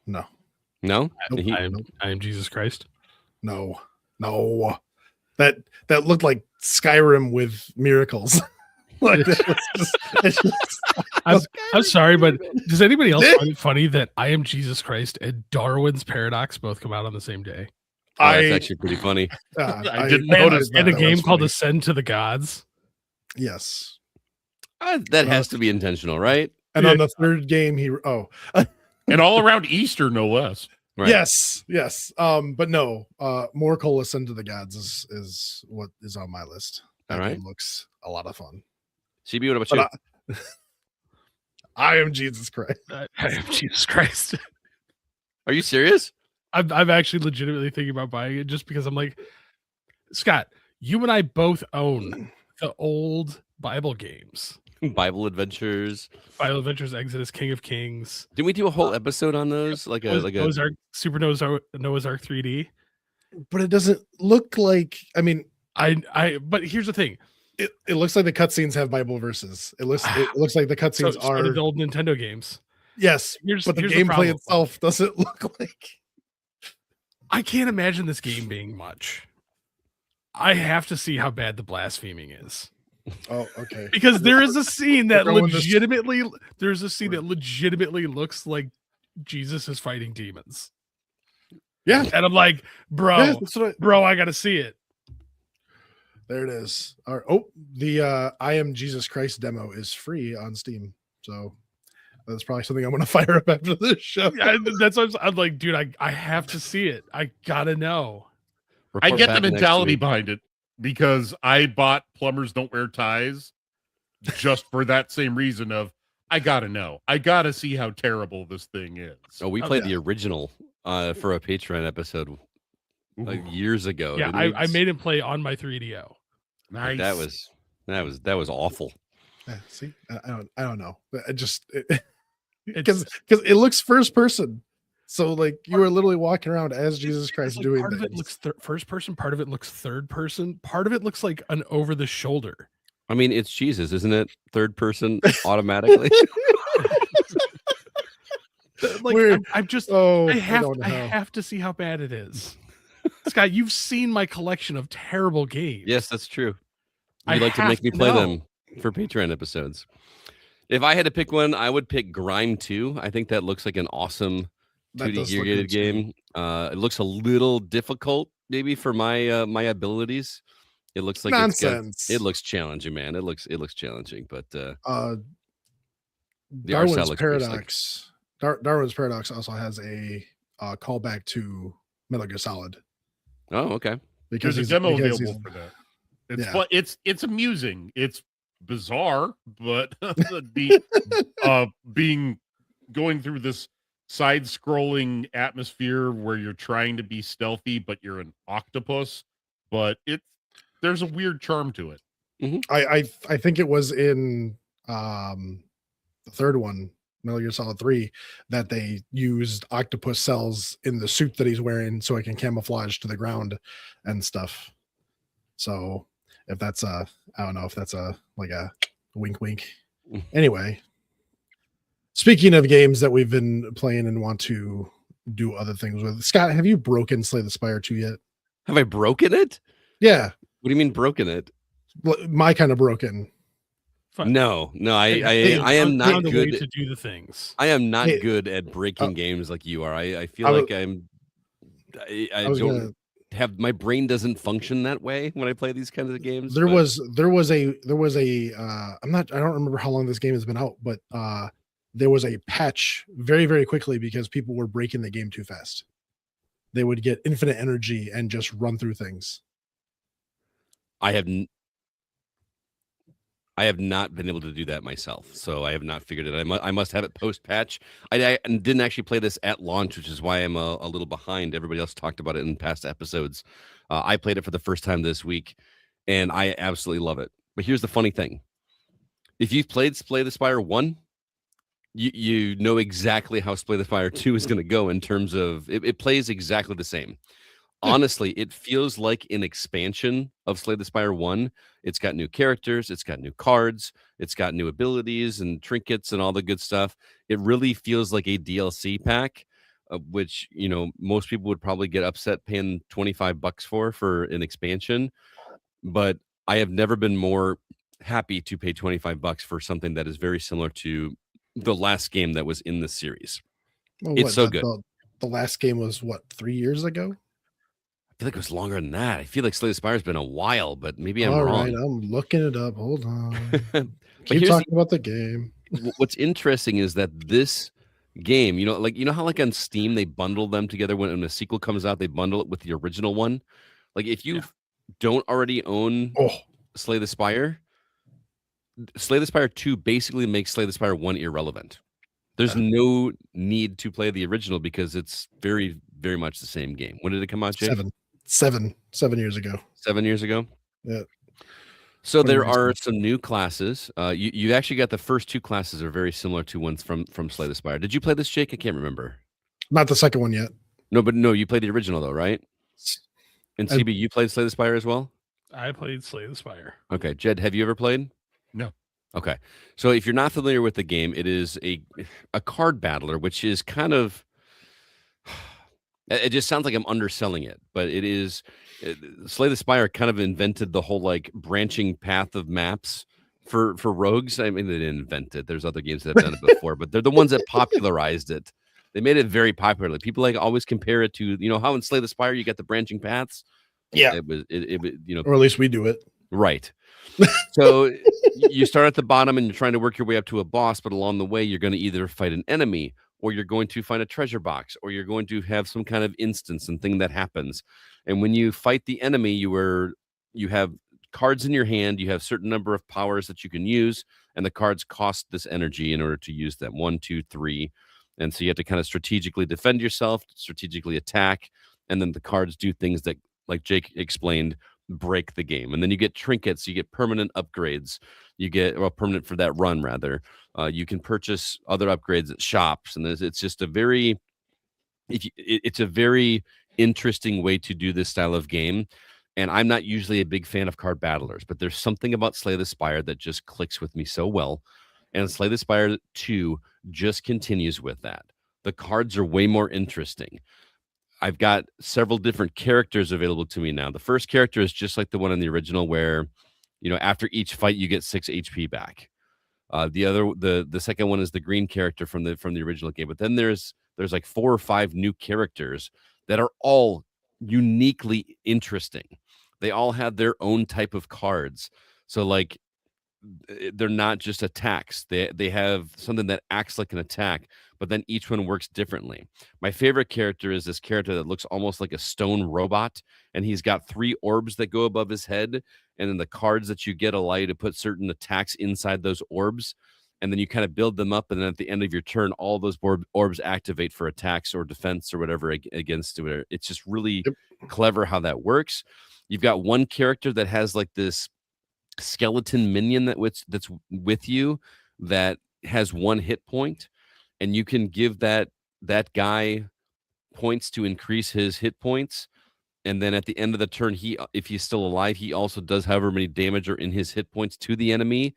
No. No? I am Jesus Christ. No. That looked like Skyrim with miracles. Like I'm sorry, but does anybody else find it funny that I Am Jesus Christ and Darwin's Paradox both come out on the same day? That's actually pretty funny. I didn't notice that. And a game called Ascend to the Gods. Yes. That has to be intentional, right? And on the third game, and all around Easter, no less. Right. Yes. But no, Morkel Ascend to the Gods is what is on my list. That game looks a lot of fun. CB, what about you? I am Jesus Christ. I am Jesus Christ. Are you serious? I'm actually legitimately thinking about buying it just because I'm like, Scott, you and I both own the old Bible games. Bible Adventures, Exodus, King of Kings. Didn't we do a whole episode on those? Like a Noah's Ark 3D? But it doesn't look like. I mean, I. But here's the thing: It looks like the cutscenes have Bible verses. It looks like the cutscenes So are did the old Nintendo games. yes, but the gameplay problem. itself doesn't look like. I can't imagine this game being much. I have to see how bad the blaspheming is. Oh, okay. Because there is a scene that We're going this- legitimately looks like Jesus is fighting demons. Yeah, And I'm like, bro, yeah, that's what I gotta see it. there it is. All right. Oh, the I Am Jesus Christ demo is free on Steam, so that's probably something I'm going to fire up after this show. Yeah, that's what I'm like, dude. I have to see it. I gotta know. I Report get back the next mentality week. behind it because I bought Plumbers Don't Wear Ties just for that same reason of I gotta know. I gotta see how terrible this thing is. Oh, we played the original for a Patreon episode like years ago. Yeah, didn't we? I made him play on my 3DO. Nice. That was awful. Yeah, see, I don't know. I just because it looks first person, so like you are literally walking around as Jesus Christ like doing part things. of it looks first person, part of it looks third person, part of it looks like an over the shoulder. I mean, it's Jesus, isn't it? Third person automatically. Like I'm just I don't know. have to see how bad it is. Scott, you've seen my collection of terrible games. Yes, that's true. I You like to have make me to play know. them for Patreon episodes. If I had to pick one, I would pick Grime 2. I think that looks like an awesome That 2D does gear look gated good, too. game. It looks a little difficult, maybe for my my abilities. It looks like Nonsense. it looks challenging, man. It looks challenging, but the art style Darwin's looks pretty slick. Paradox. Darwin's Paradox also has a callback to Metal Gear Solid. Oh, okay. Because There's a demo because available for that. It's Yeah. fun. It's amusing. It's bizarre, but being going through this side-scrolling atmosphere where you're trying to be stealthy, but you're an octopus. But there's a weird charm to it. I think it was in the third one, Metal Gear Solid 3, that they used octopus cells in the suit that he's wearing so it can camouflage to the ground and stuff. So if that's I don't know if that's a wink wink. Anyway, speaking of games that we've been playing and want to do other things with, Scott, have you broken Slay the Spire 2 yet? Have I broken it? Yeah, What do you mean broken it? my kind of broken. Fine. No, I am not found a way good. to do the things. I am not Hey, good at breaking games like you are. I feel I like was- I was don't gonna- have my brain doesn't function that way when I play these kinds of games. There but- was a I don't remember how long this game has been out, but there was a patch very, very quickly because people were breaking the game too fast. They would get infinite energy and just run through things. I have not been able to do that myself, so I have not figured it out. I must have it post patch. I didn't actually play this at launch, which is why I'm a little behind. Everybody else talked about it in past episodes. I played it for the first time this week, and I absolutely love it. But here's the funny thing: if you've played Slay the Spire 1, you know exactly how Slay the Spire 2 is going to go in terms of it plays exactly the same. Honestly, it feels like an expansion of Slay the Spire 1. It's got new characters, it's got new cards, it's got new abilities and trinkets and all the good stuff. It really feels like a DLC pack, which, you know, most people would probably get upset paying $25 for an expansion. But I have never been more happy to pay $25 for something that is very similar to the last game that was in the series. Well, It's so good. The last game was what, 3 years ago? I feel like it was longer than that. I feel like Slay the Spire has been a while, but maybe I'm All wrong. right, I'm looking it up. Hold on. But Keep here's talking about the game. what's interesting is that this game, you know how like on Steam they bundle them together when a sequel comes out, they bundle it with the original one. Like if you don't already own Slay the Spire 2 basically makes Slay the Spire 1 irrelevant. There's no need to play the original because it's very, very much the same game. When did it come out, Jake? 7 years ago. 7 years ago? Yeah. So there are some new classes. You actually got the first 2 classes are very similar to ones from Slay the Spire. Did you play this, Jake? I can't remember. Not the second one yet. No, you played the original though, right? And CB, you played Slay the Spire as well? I played Slay the Spire. Okay, Jed, have you ever played? No. Okay, so if you're not familiar with the game, it is a card battler, which is kind of it just sounds like I'm underselling it, but it is Slay the Spire kind of invented the whole like branching path of maps for rogues. I mean, they didn't invent it. There's other games that have done it before, but they're the ones that popularized it. They made it very popular. People like always compare it to, how in Slay the Spire you got the branching paths. Yeah. It was Or at least we do it. right. So you start at the bottom and you're trying to work your way up to a boss, but along the way you're going to either fight an enemy, or you're going to find a treasure box, or you're going to have some kind of instance and thing that happens. And when you fight the enemy, you have cards in your hand, you have certain number of powers that you can use, and the cards cost this energy in order to use them. 1, 2, 3. And so you have to kind of strategically defend yourself, strategically attack, and then the cards do things that, like Jake explained, break the game. And then you get trinkets, you get permanent upgrades, you get permanent for that run rather. You can purchase other upgrades at shops, and it's just a very it's a very interesting way to do this style of game. And I'm not usually a big fan of card battlers, but there's something about Slay the Spire that just clicks with me so well. And Slay the Spire 2 just continues with that. The cards are way more interesting. I've got several different characters available to me now. The first character is just like the one in the original, where, after each fight you get 6 HP back. The second one is the green character from the original game. But then there's like 4 or 5 new characters that are all uniquely interesting. They all have their own type of cards. So like they're not just attacks. They have something that acts like an attack, but then each one works differently. My favorite character is this character that looks almost like a stone robot, and he's got 3 orbs that go above his head, and then the cards that you get allow you to put certain attacks inside those orbs, and then you kind of build them up, and then at the end of your turn, all those orbs activate for attacks or defense or whatever against it. It's just really clever how that works. You've got one character that has like this skeleton minion that's with you that has 1 hit point, and you can give that guy points to increase his hit points. And then at the end of the turn, if he's still alive, he also does however many damage are in his hit points to the enemy.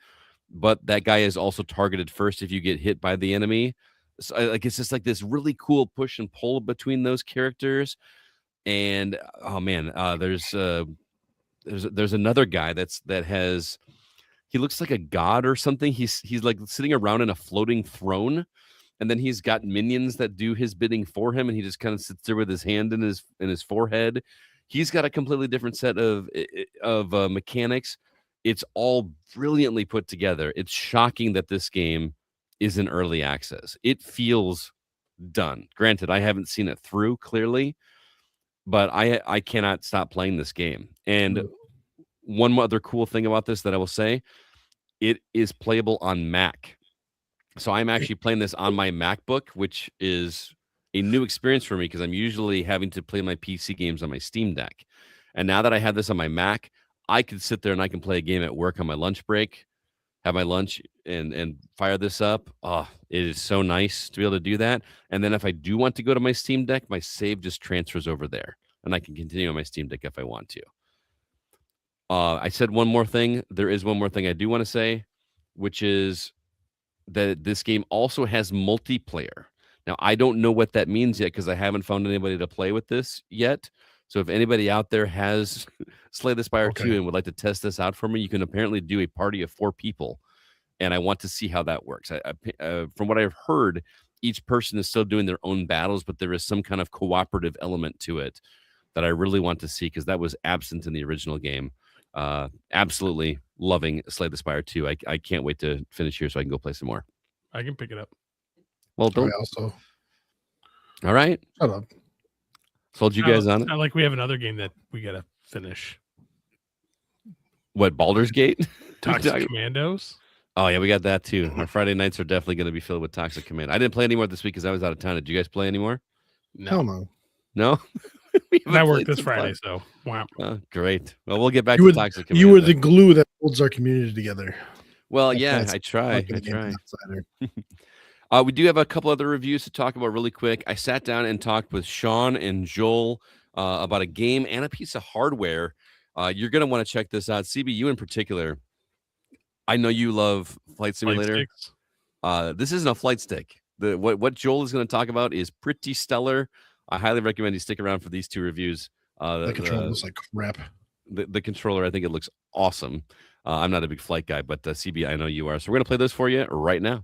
But that guy is also targeted first if you get hit by the enemy. So it's just like this really cool push and pull between those characters. And oh man, there's another guy that has, he looks like a god or something. He's like sitting around in a floating throne, and then he's got minions that do his bidding for him, and he just kind of sits there with his hand in his forehead. He's got a completely different set of mechanics. It's all brilliantly put together. It's shocking that this game is in early access. It feels done. Granted, I haven't seen it through clearly, but I cannot stop playing this game. And one other cool thing about this that I will say, it is playable on Mac. So I'm actually playing this on my MacBook, which is a new experience for me because I'm usually having to play my PC games on my Steam Deck. And now that I have this on my Mac, I can sit there and I can play a game at work on my lunch break, have my lunch and fire this up. Oh, it is so nice to be able to do that. And then if I do want to go to my Steam Deck, my save just transfers over there, and I can continue on my Steam Deck if I want to. I said one more thing. There is one more thing I do want to say, which is that this game also has multiplayer. Now, I don't know what that means yet because I haven't found anybody to play with this yet. So if anybody out there has Slay the Spire 2 and would like to test this out for me, you can apparently do a party of 4 people. And I want to see how that works. From what I've heard, each person is still doing their own battles, but there is some kind of cooperative element to it that I really want to see because that was absent in the original game. Absolutely loving Slay the Spire 2. I can't wait to finish here so I can go play some more. I can pick it up. Well, don't. Also. All right. Shut up. Sold you guys on it. Not like we have another game that we gotta finish. What, Baldur's Gate? Toxic Commandos. Oh yeah, we got that too. Our Friday nights are definitely going to be filled with Toxic Command. I didn't play anymore this week because I was out of town. Did you guys play anymore? No. No. That worked this Friday, so wow. Great. Well, we'll get back to Toxic Command. You were the glue that holds our community together. Well, yeah, I try. We do have a couple other reviews to talk about really quick. I sat down and talked with Sean and Joel about a game and a piece of hardware You're going to want to check this out. CB, you in particular, I know you love Flight Simulator. This isn't a flight stick. What Joel is going to talk about is pretty stellar. I highly recommend you stick around for these 2 reviews. The controller looks like crap. The controller, I think it looks awesome. I'm not a big flight guy, but CB, I know you are. So we're going to play this for you right now.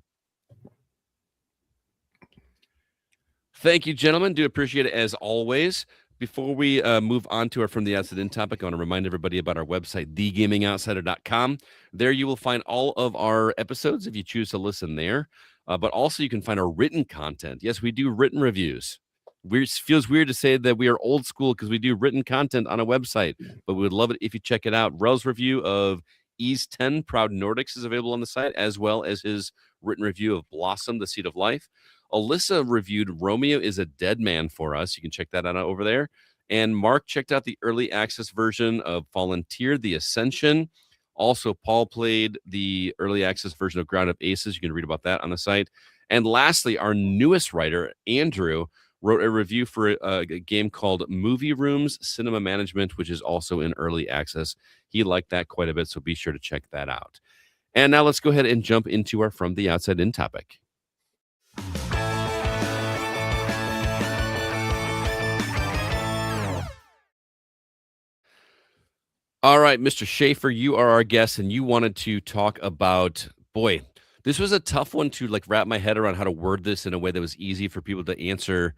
Thank you, gentlemen. Do appreciate it as always. Before we move on to our From the Outside In topic, I want to remind everybody about our website, thegamingoutsider.com. There you will find all of our episodes if you choose to listen there. But also you can find our written content. Yes, we do written reviews. It feels weird to say that we are old school because we do written content on a website, but we would love it if you check it out. Rel's review of Ease 10 Proud Nordics is available on the site, as well as his written review of Blossom, The Seed of Life. Alyssa reviewed Romeo is a Dead Man for us. You can check that out over there. And Mark checked out the early access version of Fallen Tier, The Ascension. Also, Paul played the early access version of Ground Up Aces. You can read about that on the site. And lastly, our newest writer, Andrew, wrote a review for a game called Movie Rooms Cinema Management, which is also in early access. He liked that quite a bit, so be sure to check that out. And now let's go ahead and jump into our From the Outside In topic. All right, Mr. Shaffer, you are our guest, and you wanted to talk about, boy, this was a tough one to like wrap my head around how to word this in a way that was easy for people to answer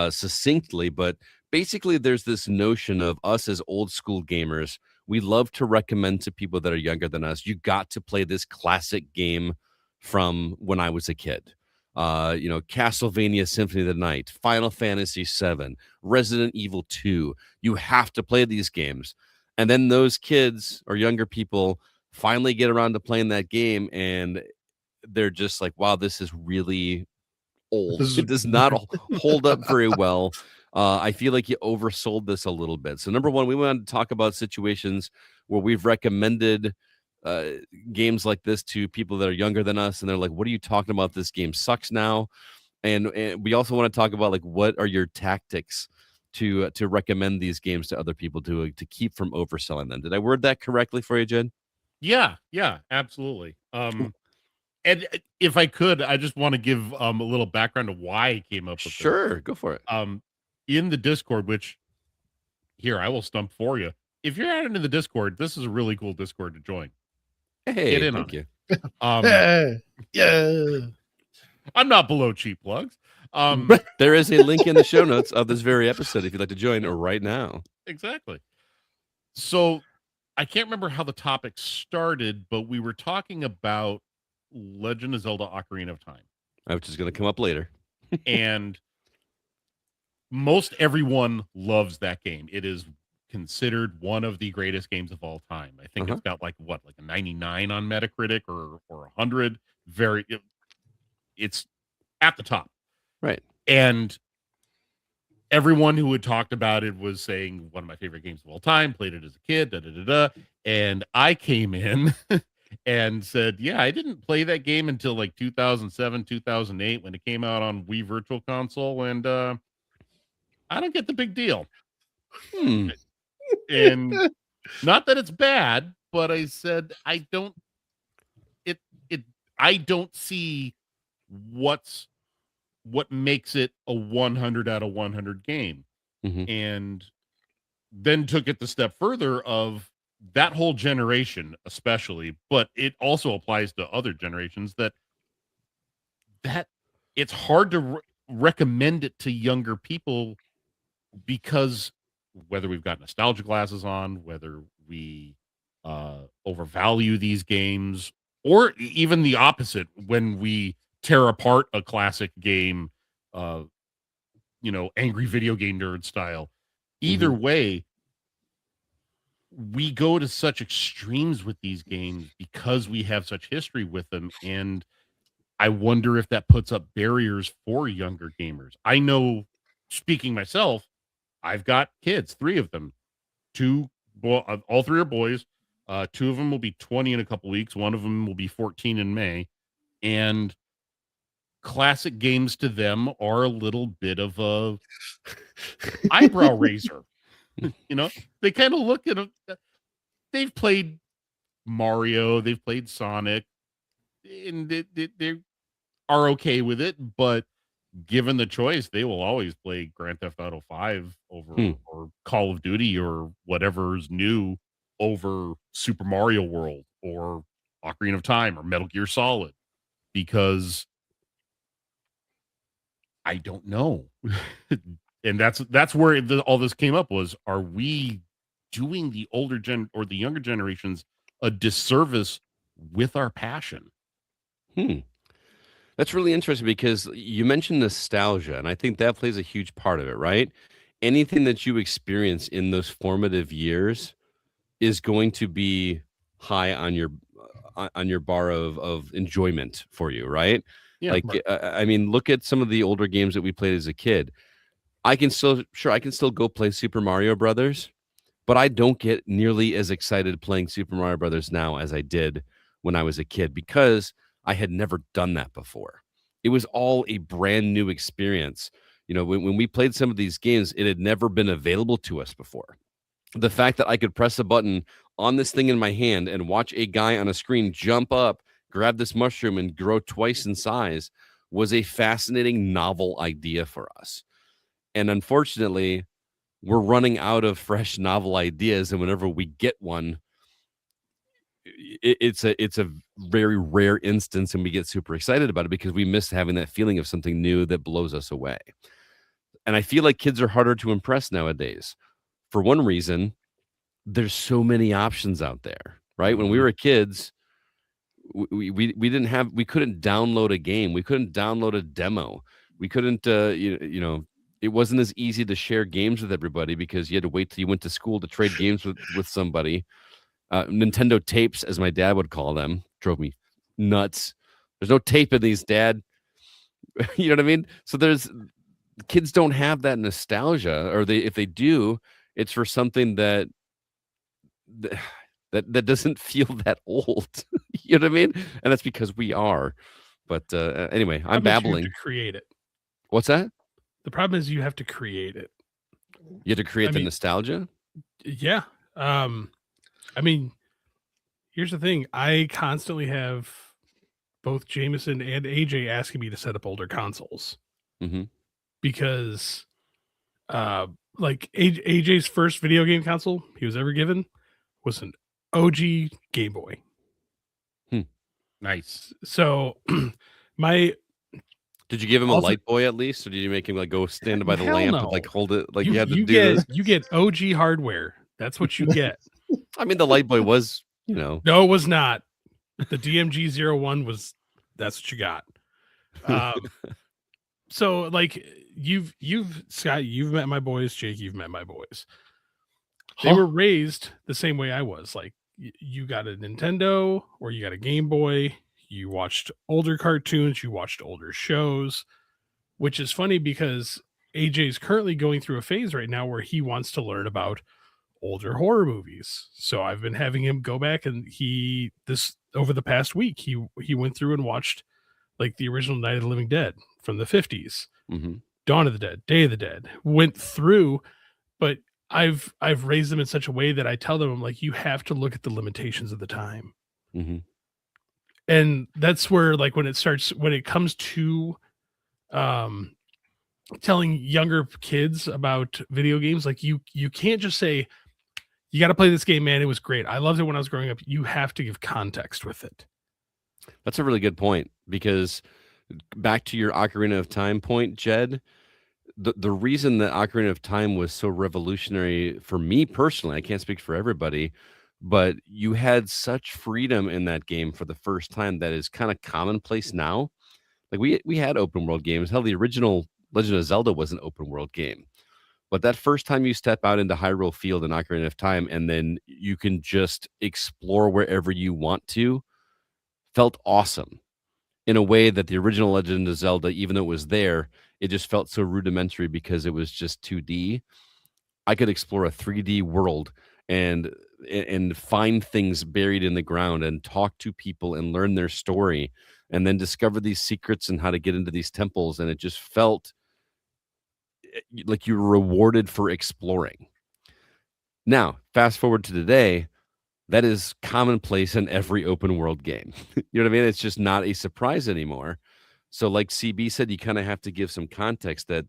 succinctly. But basically, there's this notion of us as old school gamers. We love to recommend to people that are younger than us, you got to play this classic game from when I was a kid. Castlevania Symphony of the Night, Final Fantasy VII, Resident Evil 2. You have to play these games. And then those kids or younger people finally get around to playing that game, and they're just like, wow, this is really old. It does not hold up very well. I feel like you oversold this a little bit. So number one, we wanted to talk about situations where we've recommended games like this to people that are younger than us, and they're like, what are you talking about? This game sucks now. And we also want to talk about like, what are your tactics to recommend these games to other people to keep from overselling them. Did I word that correctly for you, Jed? Yeah, absolutely. And if I could, I just want to give a little background to why I came up with Sure, go for it. In the Discord, which here I will stump for you. If you're added in the Discord, this is a really cool Discord to join. Hey, get in thank on you. It. Yeah. I'm not below cheap plugs. There is a link in the show notes of this very episode if you'd like to join right now. Exactly. So I can't remember how the topic started, but we were talking about Legend of Zelda Ocarina of Time. Which is going to come up later. And most everyone loves that game. It is considered one of the greatest games of all time. I think it's got like a 99 on Metacritic or 100. It's at the top. Right. And everyone who had talked about it was saying one of my favorite games of all time, played it as a kid, and I came in and said, yeah, I didn't play that game until like 2007, 2008 when it came out on Wii Virtual Console, and I don't get the big deal. And not that it's bad, but I said I don't see what makes it a 100 out of 100 game. And then took it the step further of that whole generation, especially, but it also applies to other generations that it's hard to recommend it to younger people because whether we've got nostalgia glasses on, whether we overvalue these games, or even the opposite when we tear apart a classic game, angry video game nerd style. Either way, we go to such extremes with these games because we have such history with them. And I wonder if that puts up barriers for younger gamers. I know, speaking myself, I've got kids, 3 of them, all 3 are boys. 2 of them will be 20 in a couple weeks. 1 of them will be 14 in May. And classic games to them are a little bit of a eyebrow raiser. They kind of look at they've played Mario, they've played Sonic, and they are okay with it. But given the choice, they will always play Grand Theft Auto 5 over or Call of Duty or whatever's new over Super Mario World or Ocarina of Time or Metal Gear Solid, because I don't know. And that's where all this came up was, are we doing the older gen or the younger generations a disservice with our passion? That's really interesting because you mentioned nostalgia, and I think that plays a huge part of it, right? Anything that you experience in those formative years is going to be high on your bar of enjoyment for you, right? Yeah, Like, I mean, look at some of the older games that we played as a kid. I can still go play Super Mario Brothers, but I don't get nearly as excited playing Super Mario Brothers now as I did when I was a kid because I had never done that before. It was all a brand new experience. You know, when we played some of these games, it had never been available to us before. The fact that I could press a button on this thing in my hand and watch a guy on a screen jump up, grab this mushroom, and grow twice in size was a fascinating, novel idea for us. And unfortunately, we're running out of fresh novel ideas, and whenever we get one, it's a very rare instance, and we get super excited about it because we miss having that feeling of something new that blows us away. And I feel like kids are harder to impress nowadays. For one reason, there's so many options out there, right? When we were kids, we couldn't download a game, we couldn't download a demo, we couldn't you know, it wasn't as easy to share games with everybody because you had to wait till you went to school to trade games with somebody. Nintendo tapes, as my dad would call them, drove me nuts. There's no tape in these, Dad. You know what I mean? So kids don't have that nostalgia, or if they do, it's for something that doesn't feel that old. You know what I mean? And that's because we are. But anyway, I'm babbling. You have to create it. What's that? The problem is you have to create it. You have to create the nostalgia? Yeah. I mean, here's the thing. I constantly have both Jameson and AJ asking me to set up older consoles. Because like AJ's first video game console he was ever given was an OG Game Boy. Nice. So did you give him a light boy at least, or did you make him like go stand by the lamp and like hold it like you had to do this? You get OG hardware. That's what you get. I mean, the light boy was, you know. No, it was not. The DMG-01 was. That's what you got. So like you've Scott, you've met my boys. Jake, you've met my boys. They were raised the same way I was. Like you got a Nintendo or you got a Game Boy. You watched older cartoons. You watched older shows, which is funny because AJ's currently going through a phase right now where he wants to learn about older horror movies. So I've been having him go back, and over the past week, he went through and watched like the original Night of the Living Dead from the 50s, Dawn of the Dead, Day of the Dead, went through, but I've raised them in such a way that I tell them, I'm like, you have to look at the limitations of the time. And that's where, like, when it comes to telling younger kids about video games, like you can't just say, you got to play this game, man. It was great. I loved it when I was growing up. You have to give context with it. That's a really good point, because back to your Ocarina of Time point, Jed, the reason that Ocarina of Time was so revolutionary for me personally, I can't speak for everybody, but you had such freedom in that game for the first time that is kind of commonplace now. Like we had open world games. Hell, the original Legend of Zelda was an open world game. But that first time you step out into Hyrule Field in Ocarina of Time, and then you can just explore wherever you want to, felt awesome in a way that the original Legend of Zelda, even though it was there, it just felt so rudimentary because it was just 2D. I could explore a 3D world and find things buried in the ground and talk to people and learn their story and then discover these secrets and how to get into these temples. And it just felt like you were rewarded for exploring. Now, fast forward to today, that is commonplace in every open world game. You know what I mean? It's just not a surprise anymore. So like CB said, you kind of have to give some context that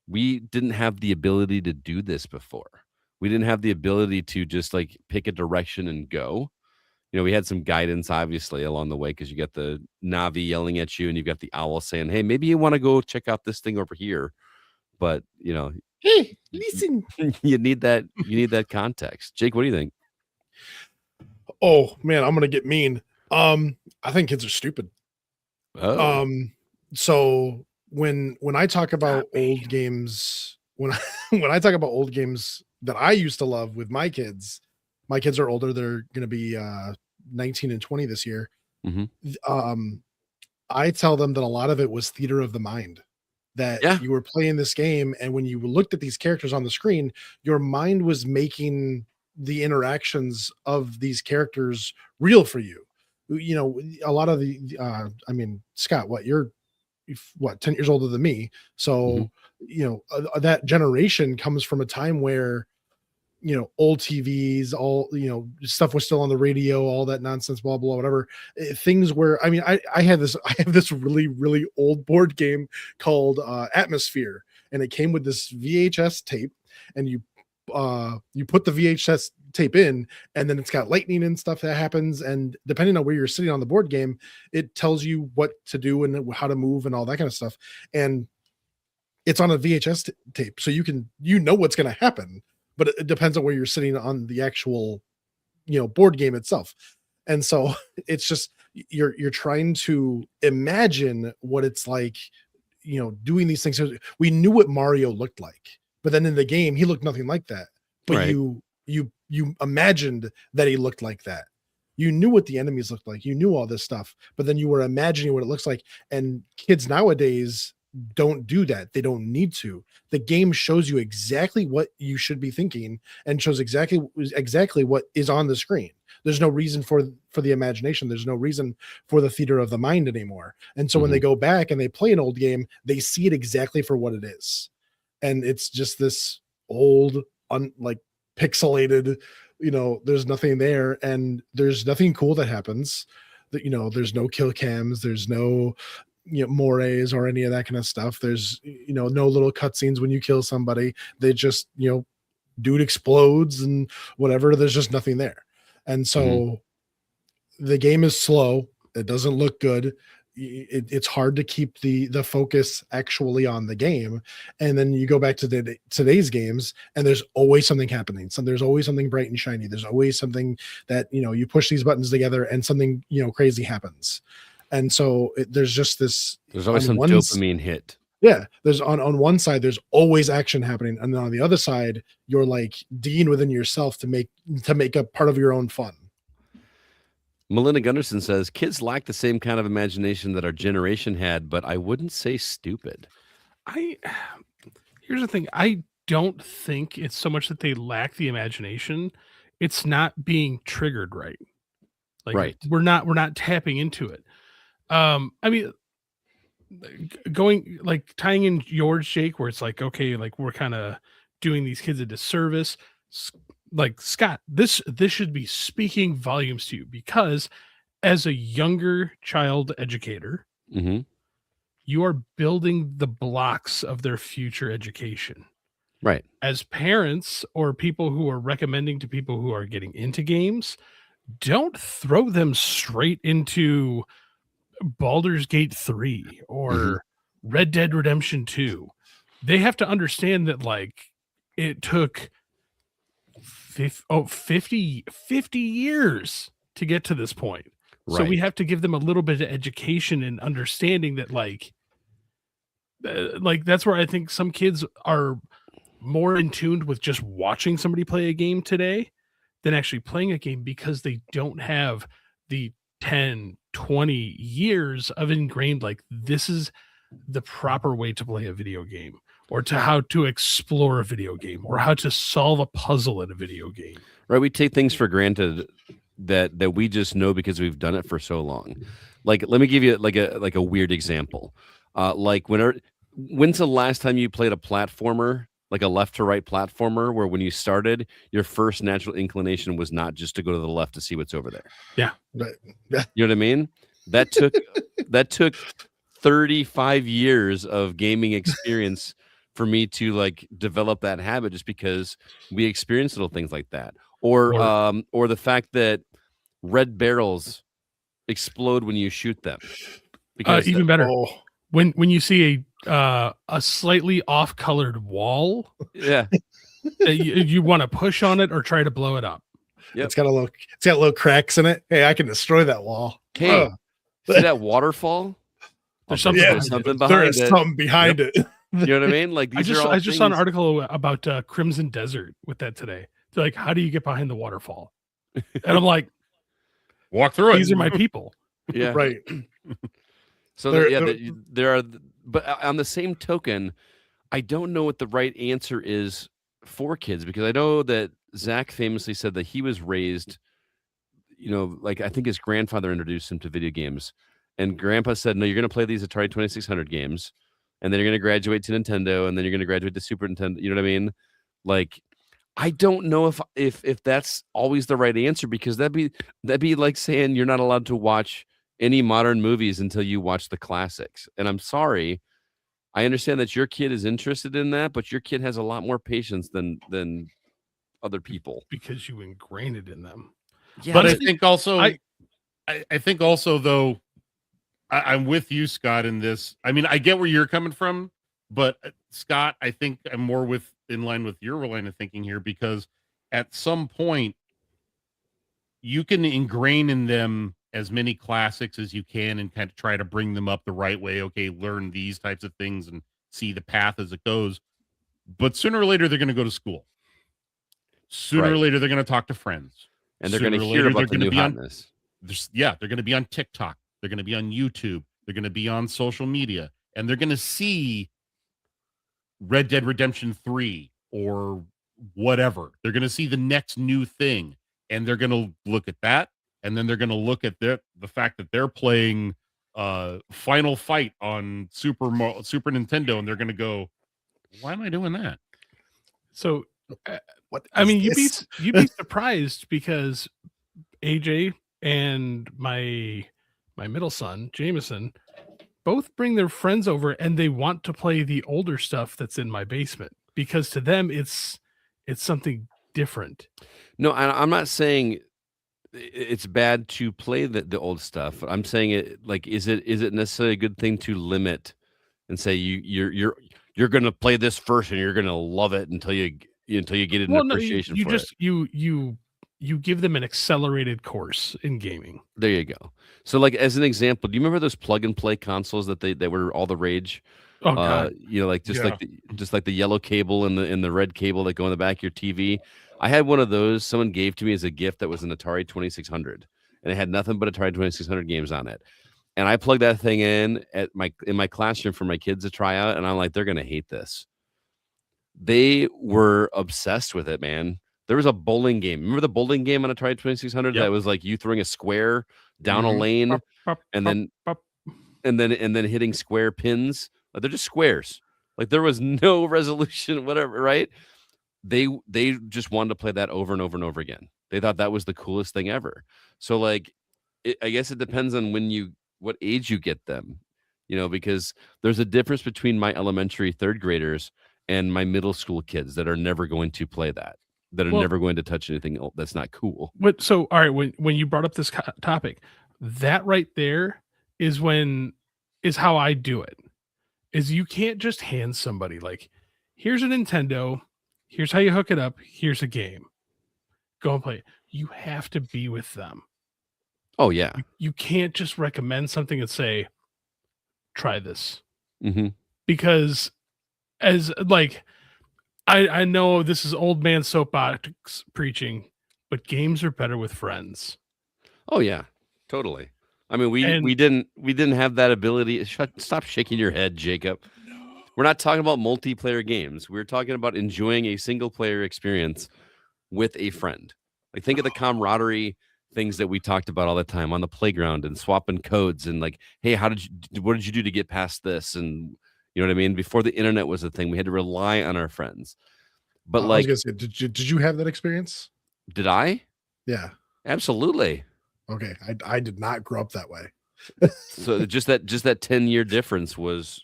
we didn't have the ability to do this before. We didn't have the ability to just like pick a direction and go. You know, we had some guidance obviously along the way because you got the Navi yelling at you and you've got the owl saying, hey, maybe you want to go check out this thing over here. But you know, Hey, listen. you need that context. Jake, what do you think? Oh man, I'm gonna get mean. I think kids are stupid. Oh, So when I talk about old games, when I talk about old games that I used to love with my kids are older. They're gonna be 19 and 20 this year. Mhm. I tell them that a lot of it was theater of the mind. That Yeah. you were playing this game, and when you looked at these characters on the screen, your mind was making the interactions of these characters real for you. You know, a lot of the I mean, Scott, you're 10 years older than me. So, Mhm. you know, that generation comes from a time where, you know, old TVs, all, you know, stuff was still on the radio, all that nonsense, blah, blah, whatever. Things where, I mean, I have this really, really old board game called Atmosphere, and it came with this VHS tape, and you put the VHS tape in, and then it's got lightning and stuff that happens, and depending on where you're sitting on the board game, it tells you what to do and how to move and all that kind of stuff. And it's on a VHS tape, so you know what's going to happen, but it depends on where you're sitting on the actual, you know, board game itself. And so it's just you're trying to imagine what it's like, you know, doing these things. We knew what Mario looked like, but then in the game he looked nothing like that. But Right. you imagined that he looked like that. You knew what the enemies looked like. You knew all this stuff, but then you were imagining what it looks like. And kids nowadays don't do that. They don't need to. The game shows you exactly what you should be thinking and shows exactly what is on the screen. There's no reason for the imagination. There's no reason for the theater of the mind anymore. And so when they go back and they play an old game, they see it exactly for what it is. And it's just this old, like pixelated, you know, there's nothing there, and there's nothing cool that happens. That, you know, there's no kill cams, there's no, you know, mores or any of that kind of stuff. There's, you know, no little cutscenes when you kill somebody. They just, you know, dude explodes and whatever. There's just nothing there. And so the game is slow. It doesn't look good. It's hard to keep the focus actually on the game. And then you go back to today's games, and there's always something happening. So there's always something bright and shiny. There's always something that, you know, you push these buttons together and something, you know, crazy happens. And so there's just this. There's always some dopamine hit. Yeah, there's on one side there's always action happening, and then on the other side you're like digging within yourself to make a part of your own fun. Melinda Gunderson says kids lack the same kind of imagination that our generation had, but I wouldn't say stupid. Here's the thing. I don't think it's so much that they lack the imagination. It's not being triggered right. Like Right. we're not tapping into it. I mean, going like tying in yours, Jake, where it's like, okay, like we're kind of doing these kids a disservice. Like Scott, this should be speaking volumes to you, because as a younger child educator, Mm-hmm. you are building the blocks of their future education. Right. As parents or people who are recommending to people who are getting into games, don't throw them straight into Baldur's Gate 3 or Red Dead Redemption 2. They have to understand that, like, it took 50 years to get to this point. So we have to give them a little bit of education and understanding that, like that's where I think some kids are more in tune with just watching somebody play a game today than actually playing a game, because they don't have the 10, 20 years of ingrained, like, this is the proper way to play a video game, or to how to explore a video game, or how to solve a puzzle in a video game. Right. We take things for granted that we just know because we've done it for so long. Like, let me give you like a weird example. Like when's the last time you played a platformer like a left to right platformer, where when you started, your first natural inclination was not just to go to the left to see what's over there. Yeah. Right. You know what I mean? That took 35 years of gaming experience for me to like develop that habit, just because we experience little things like that. Or the fact that red barrels explode when you shoot them. Because even better, Oh, when you see a slightly off-colored wall, yeah. that you want to push on it or try to blow it up. Yep. it's got little cracks in it. Hey, I can destroy that wall. Hey, Ugh. see that waterfall? There's I'll bet something you behind there's it. something behind There is it. something behind it. You know what I mean? Like I these are all just saw an things- article about Crimson Desert with that today. They're like, how do you get behind the waterfall? And I'm like, Walk through it. these are my people. Yeah. Right. So there are, but on the same token, I don't know what the right answer is for kids, because I know that Zach famously said that he was raised, like I think his grandfather introduced him to video games, and Grandpa said, "No, you're going to play these Atari 2600 games, and then you're going to graduate to Nintendo, and then you're going to graduate to Super Nintendo." You know what I mean? Like, I don't know if that's always the right answer, because that'd be like saying you're not allowed to watch any modern movies until you watch the classics. And I'm sorry, I understand that your kid is interested in that, but your kid has a lot more patience than other people. Because you ingrain it in them. Yeah, But I Honestly, think also, I think also though, I'm with you, Scott, in this. I mean, I get where you're coming from, but Scott, I think I'm more in line with your line of thinking here, because at some point you can ingrain in them as many classics as you can and kind of try to bring them up the right way. Okay, learn these types of things and see the path as it goes. But sooner or later, they're going to go to school. Sooner or later, they're going to talk to friends. and they're going to hear about the new hotness. They're going to be on TikTok. They're going to be on YouTube. They're going to be on social media, and they're going to see Red Dead Redemption 3 or whatever. They're going to see the next new thing, and they're going to look at that, and then they're going to look at the fact that they're playing Final Fight on Super Nintendo, and they're going to go, "Why am I doing that?" So, What I mean, is you'd be surprised, because AJ and my middle son Jameson both bring their friends over, and they want to play the older stuff that's in my basement, because to them it's something different. No, I'm not saying it's bad to play the old stuff. I'm saying it like, is it necessarily a good thing to limit and say you're going to play this first and you're going to love it until you get an appreciation you for just it. you give them an accelerated course in gaming. There you go. So, like, as an example, do you remember those plug and play consoles that were all the rage? Oh god. Like just like the yellow cable and the red cable that go in the back of your TV. I had one of those. Someone gave to me as a gift that was an Atari 2600, and it had nothing but Atari 2600 games on it. And I plugged that thing in my classroom for my kids to try out, and I'm like, they're gonna hate this. They were obsessed with it, man. There was a bowling game. Remember the bowling game on Atari 2600 Yep. that was like you throwing a square down a lane Pop, pop, and pop, then pop. and then hitting square pins. Like, they're just squares. Like, there was no resolution, whatever, right? They just wanted to play that over and over and over again. They thought that was the coolest thing ever. So, like, I guess it depends on what age you get them, because there's a difference between my elementary third graders and my middle school kids that are never going to play that are never going to touch anything that's not cool. So, all right, when you brought up this topic, that right there is how I do it. Is you can't just hand somebody like, here's a Nintendo, here's how you hook it up, here's a game, go and play it. You have to be with them. Oh yeah. You can't just recommend something and say, try this. Mm-hmm. Because as like, I know this is old man soapbox preaching, but games are better with friends. Oh yeah, totally. I mean, we didn't have that ability. Stop shaking your head, Jacob. No. We're not talking about multiplayer games. We're talking about enjoying a single player experience with a friend. Like, think of the camaraderie things that we talked about all the time on the playground and swapping codes and like, hey, what did you do to get past this? And You know what I mean? Before the internet was a thing, we had to rely on our friends. But I like, was gonna say, did you have that experience? did I? Yeah. Absolutely. Okay. I did not grow up that way. So just that 10-year difference was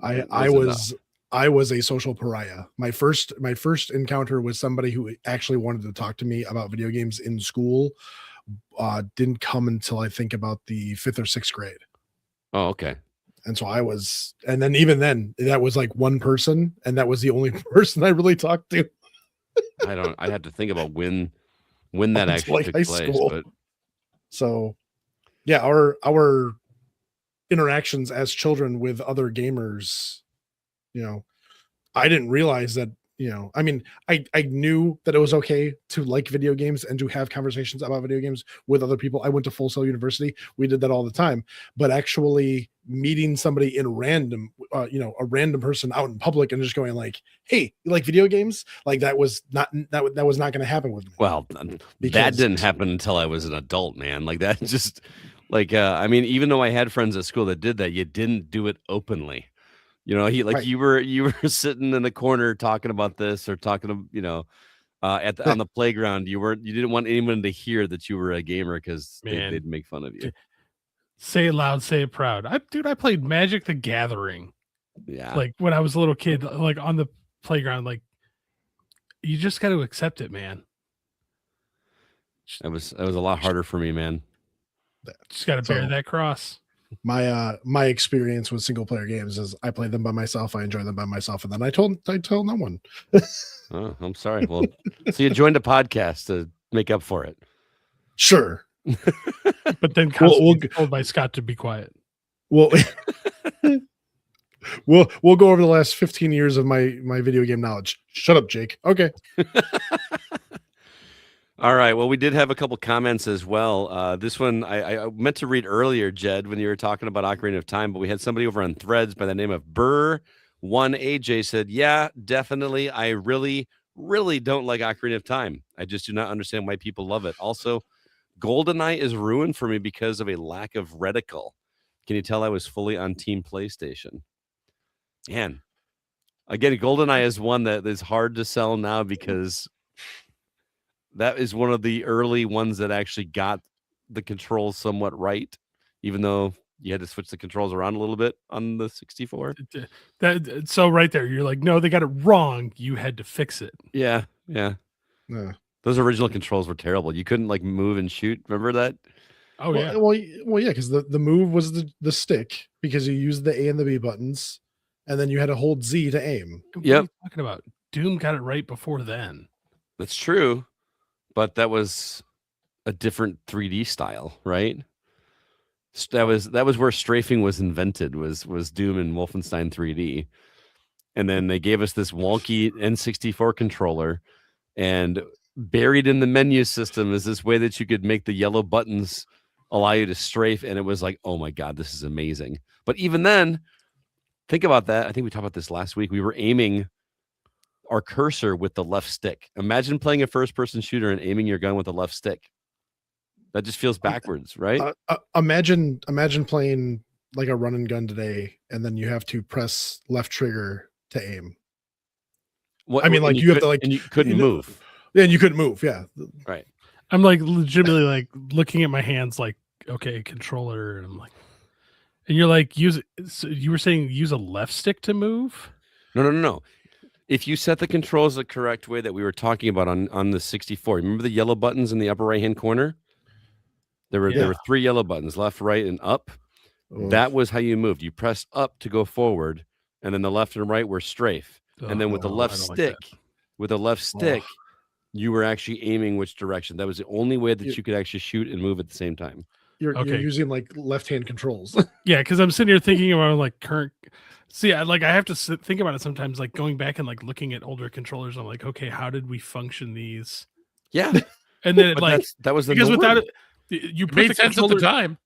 I was a social pariah. My first encounter with somebody who actually wanted to talk to me about video games in school didn't come until I think about the 5th or 6th grade. Oh, okay. And so and then even then, that was like one person, and that was the only person I really talked to. I'd have to think about when that actually like took high place. school. But So yeah, our interactions as children with other gamers, I didn't realize that, I mean, I knew that it was okay to like video games and to have conversations about video games with other people. I went to Full Sail University. We did that all the time, but actually meeting somebody in random, a random person out in public and just going like, "Hey, you like video games?" Like that was not going to happen with me. well, that didn't happen until I was an adult, man. Like that just like, I mean, even though I had friends at school that did that, you didn't do it openly. Right. You were sitting in the corner talking about this or talking to, on the playground. You didn't want anyone to hear that you were a gamer because they'd make fun of you. Say it loud, say it proud. I played Magic the Gathering. Yeah. Like when I was a little kid, like on the playground, like you just got to accept it, man. It was a lot harder for me, man. Just got to bear that cross. My experience with single player games is I play them by myself, I enjoy them by myself, and then I tell no one. Oh, I'm sorry. Well, so you joined a podcast to make up for it. Sure. But then we'll told by Scott to be quiet. Well, we'll go over the last 15 years of my video game knowledge. Shut up, Jake. Okay. All right. Well, we did have a couple comments as well. This one I meant to read earlier, Jed, when you were talking about Ocarina of Time, but we had somebody over on Threads by the name of Burr1AJ said, "Yeah, definitely. I really, really don't like Ocarina of Time. I just do not understand why people love it. Also, GoldenEye is ruined for me because of a lack of reticle. Can you tell I was fully on Team PlayStation?" Man, again, GoldenEye is one that is hard to sell now because that is one of the early ones that actually got the controls somewhat right, even though you had to switch the controls around a little bit on the 64. So right there, you're like, no, they got it wrong. You had to fix it. Yeah. Those original controls were terrible. You couldn't like move and shoot. Remember that? Oh yeah. Well, yeah, because the move was the stick because you used the A and the B buttons, and then you had to hold Z to aim. What are you talking about? Doom got it right before then. That's true, but that was a different 3D style, right? That was where strafing was invented. Was Doom and Wolfenstein 3D, and then they gave us this wonky N64 controller, and buried in the menu system is this way that you could make the yellow buttons allow you to strafe, and it was like, oh my god, this is amazing. But even then, think about that. I think we talked about this last week. We were aiming our cursor with the left stick. Imagine playing a first-person shooter and aiming your gun with the left stick. That just feels backwards, right? Imagine playing like a run and gun today, and then you have to press left trigger to aim. I mean, like you have to like, and you couldn't move. Yeah, and you couldn't move. Yeah, right. I'm like legitimately like looking at my hands, like, okay, controller, and I'm like, and you're like, so you were saying use a left stick to move? No. If you set the controls the correct way that we were talking about on the 64, remember the yellow buttons in the upper right hand corner? There were 3 yellow buttons, left, right, and up. Oh. That was how you moved. You pressed up to go forward, and then the left and right were strafe. And then with the left stick, you were actually aiming which direction. That was the only way that you could actually shoot and move at the same time. You're using like left-hand controls. Yeah, because I'm sitting here thinking about like current. See, I have to think about it sometimes, like going back and like looking at older controllers. I'm like, okay, how did we function these? Yeah, and then that was the because norm. Without it, you put made the sense at the time.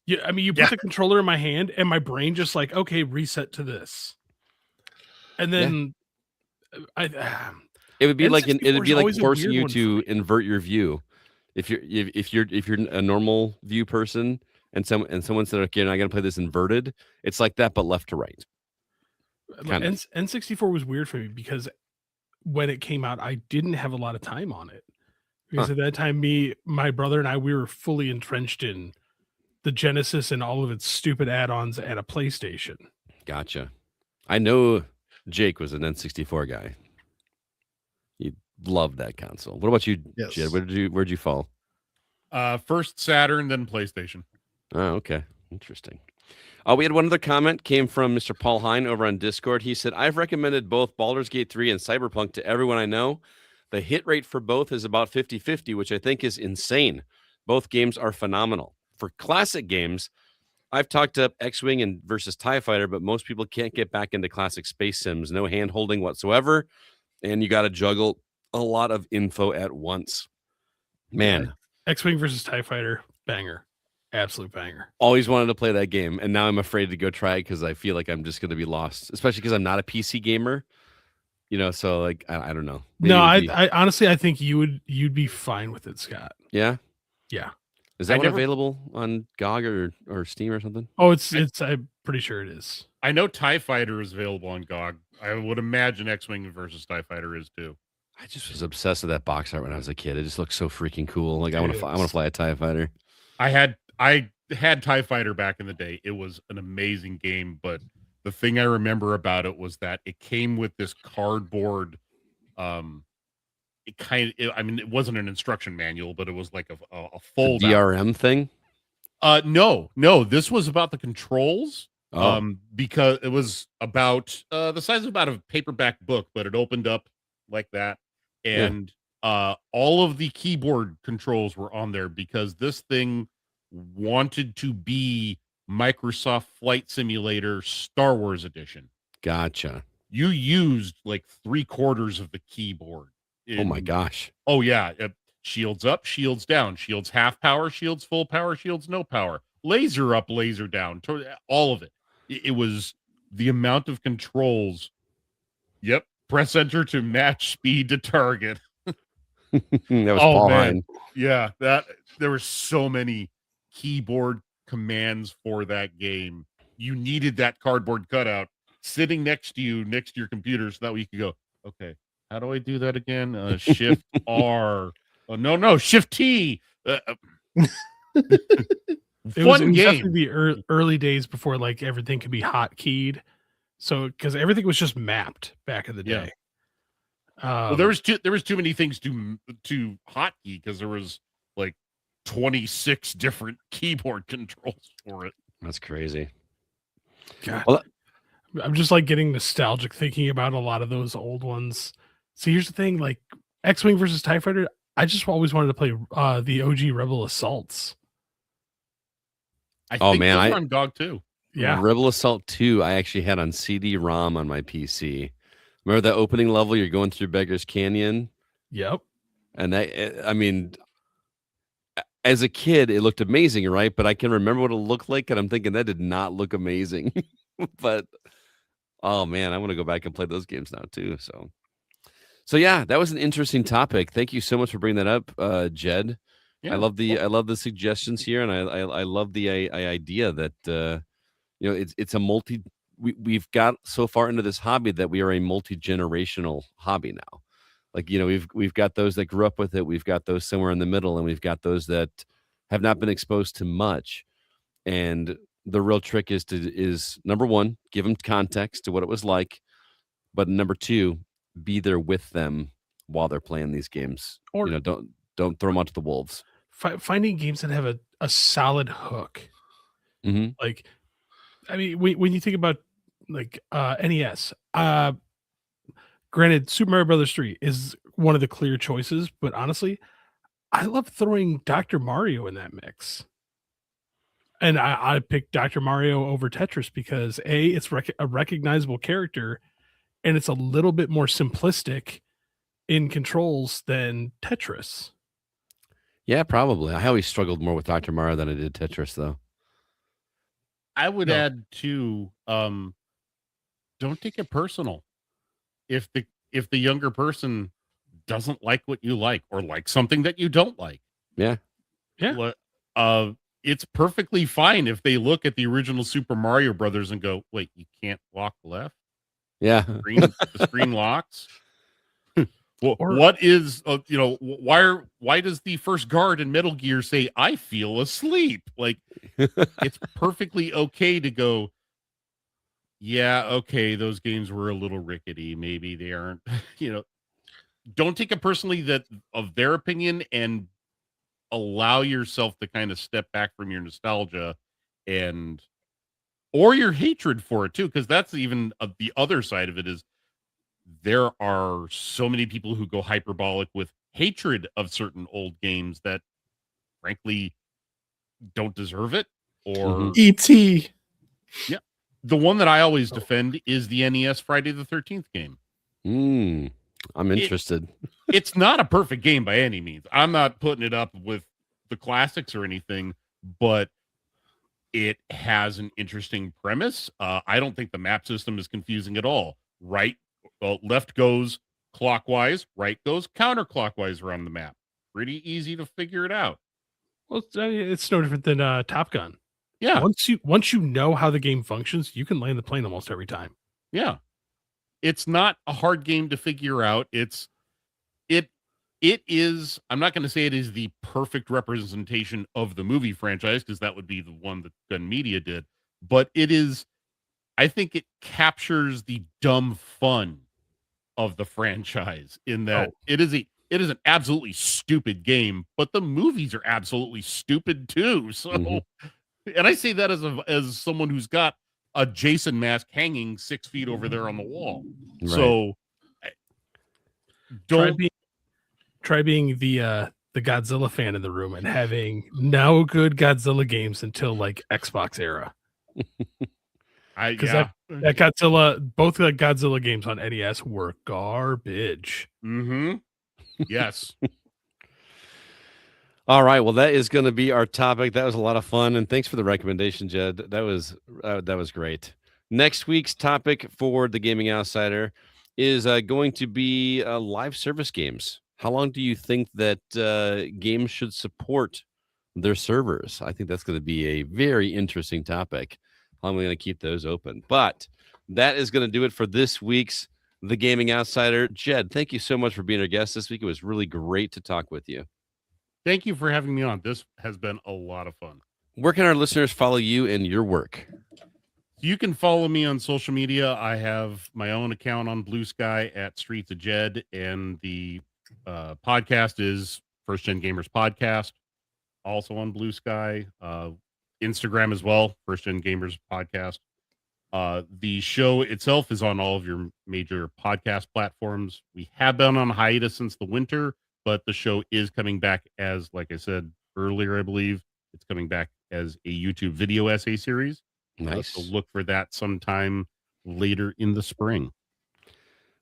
Yeah, I mean, you put the controller in my hand, and my brain just like, okay, reset to this, and then it would be like forcing you to invert your view. If you're a normal view person and someone said, okay, now I got to play this inverted, it's like that, but left to right. Kind of. N64 was weird for me because when it came out, I didn't have a lot of time on it. Because at that time, my brother and I, we were fully entrenched in the Genesis and all of its stupid add-ons and a PlayStation. Gotcha. I know Jake was an N64 guy. He loved that console. What about you, Yes. Jed? Where'd you fall? First Saturn, then PlayStation. Oh, okay. Interesting. We had one other comment came from Mr. Paul Hine over on Discord. He said, I've recommended both Baldur's Gate 3 and Cyberpunk to everyone I know. The hit rate for both is about 50-50, which I think is insane. Both games are phenomenal. For classic games, I've talked up X-Wing and versus TIE Fighter, but most people can't get back into classic space sims. No hand-holding whatsoever, and you got to juggle a lot of info at once. Man. Yeah. X-Wing versus TIE Fighter, banger. Absolute banger. Always wanted to play that game, and now I'm afraid to go try it because I feel like I'm just going to be lost, especially because I'm not a PC gamer. So like I don't know. Maybe I honestly I think you'd be fine with it, Scott. Yeah. Yeah. Is that one available on GOG or Steam or something? Oh, it's I'm pretty sure it is. I know TIE Fighter is available on GOG. I would imagine X-Wing versus TIE Fighter is too. I just was obsessed with that box art when I was a kid. It just looked so freaking cool. Like I want to fly a TIE Fighter. I had TIE Fighter back in the day. It was an amazing game, but the thing I remember about it was that it came with this cardboard. It wasn't an instruction manual, but it was like a fold DRM thing. No, this was about the controls. Oh. Because it was about the size of about a paperback book, but it opened up like that, and all of the keyboard controls were on there because this thing wanted to be Microsoft Flight Simulator Star Wars Edition. Gotcha. You used like 3/4 of the keyboard. Oh my gosh. Oh yeah. Shields up, shields down, shields half power, shields full power, shields no power, laser up, laser down, all of it. It was the amount of controls. Yep. Press enter to match speed to target. That was Paul Hine. Yeah. There were so many keyboard commands for that game. You needed that cardboard cutout sitting next to your computer so that way you could go, okay, how do I do that again? Shift R. Oh, no, Shift T. It was definitely the early days before like everything could be hotkeyed. So because everything was just mapped back in the day. Well, there was too many things to hotkey because there was like 26 different keyboard controls for it. That's crazy. God. Well, I'm just like getting nostalgic thinking about a lot of those old ones. So here's the thing, like X-Wing versus TIE Fighter, I just always wanted to play the OG Rebel Assaults. I think those were on GOG too. Yeah. Rebel Assault 2 I actually had on CD-ROM on my PC. Remember that opening level? You're going through Beggar's Canyon. Yep. And I mean, as a kid, it looked amazing, right? But I can remember what it looked like, and I'm thinking that did not look amazing. But oh man, I want to go back and play those games now too. So yeah, that was an interesting topic. Thank you so much for bringing that up, Jed. Yeah. I love the suggestions here, and I love the idea that it's a we've got so far into this hobby that we are a multi-generational hobby now. Like, we've got those that grew up with it, we've got those somewhere in the middle, and we've got those that have not been exposed to much. And the real trick is number one, give them context to what it was like, but number two, be there with them while they're playing these games. Or don't throw them out to the wolves. Finding games that have a solid hook. Mm-hmm. Like, I mean, when you think about like NES, granted, Super Mario Brothers 3 is one of the clear choices, but honestly, I love throwing Dr. Mario in that mix. And I picked Dr. Mario over Tetris because it's a recognizable character, and it's a little bit more simplistic in controls than Tetris. Yeah, probably. I always struggled more with Dr. Mario than I did Tetris, though. I would add to don't take it personal. If the younger person doesn't like what you like or like something that you don't like. Yeah. It's perfectly fine if they look at the original Super Mario Brothers and go, wait, you can't walk left? Yeah. The screen locks. Well, Or- what is why does the first guard in Metal Gear say I feel asleep? Like, it's perfectly okay to go, yeah, okay, those games were a little rickety, maybe they aren't. Don't take it personally that of their opinion, and allow yourself to kind of step back from your nostalgia and or your hatred for it too, because that's even the other side of it. Is there are so many people who go hyperbolic with hatred of certain old games that frankly don't deserve it. Or E.T. yeah, the one that I always defend is the NES Friday the 13th game. I'm interested. It's not a perfect game by any means. I'm not putting it up with the classics or anything, but it has an interesting premise. I don't think the map system is confusing at all. Left goes clockwise, right goes counterclockwise around the map. Pretty easy to figure it out. Well, it's no different than Top Gun. Yeah. Once you know how the game functions, you can land the plane almost every time. Yeah. It's not a hard game to figure out. It is, I'm not going to say it is the perfect representation of the movie franchise, because that would be the one that Gun Media did, but I think it captures the dumb fun of the franchise in that it is an absolutely stupid game, but the movies are absolutely stupid too. So, and I say that as someone who's got a Jason mask hanging 6 feet over there on the wall. Right. So, try being the Godzilla fan in the room and having no good Godzilla games until like Xbox era. That Godzilla, both the Godzilla games on NES were garbage. Yes. All right. Well, that is going to be our topic. That was a lot of fun, and thanks for the recommendation, Jed. That was great. Next week's topic for the Gaming Outsider is going to be live service games. How long do you think that games should support their servers? I think that's going to be a very interesting topic. I'm going to keep those open. But that is going to do it for this week's The Gaming Outsider. Jed, thank you so much for being our guest this week. It was really great to talk with you. Thank you for having me on. This has been a lot of fun. Where can our listeners follow you and your work? You can follow me on social media. I have my own account on Blue Sky at Streets of Jed, and the podcast is First Gen Gamers Podcast, also on Blue Sky. Instagram as well, First Gen Gamers Podcast. The show itself is on all of your major podcast platforms. We have been on hiatus since the winter, but the show is coming back as, like I said earlier, I believe it's coming back as a YouTube video essay series. Nice. So look for that sometime later in the spring.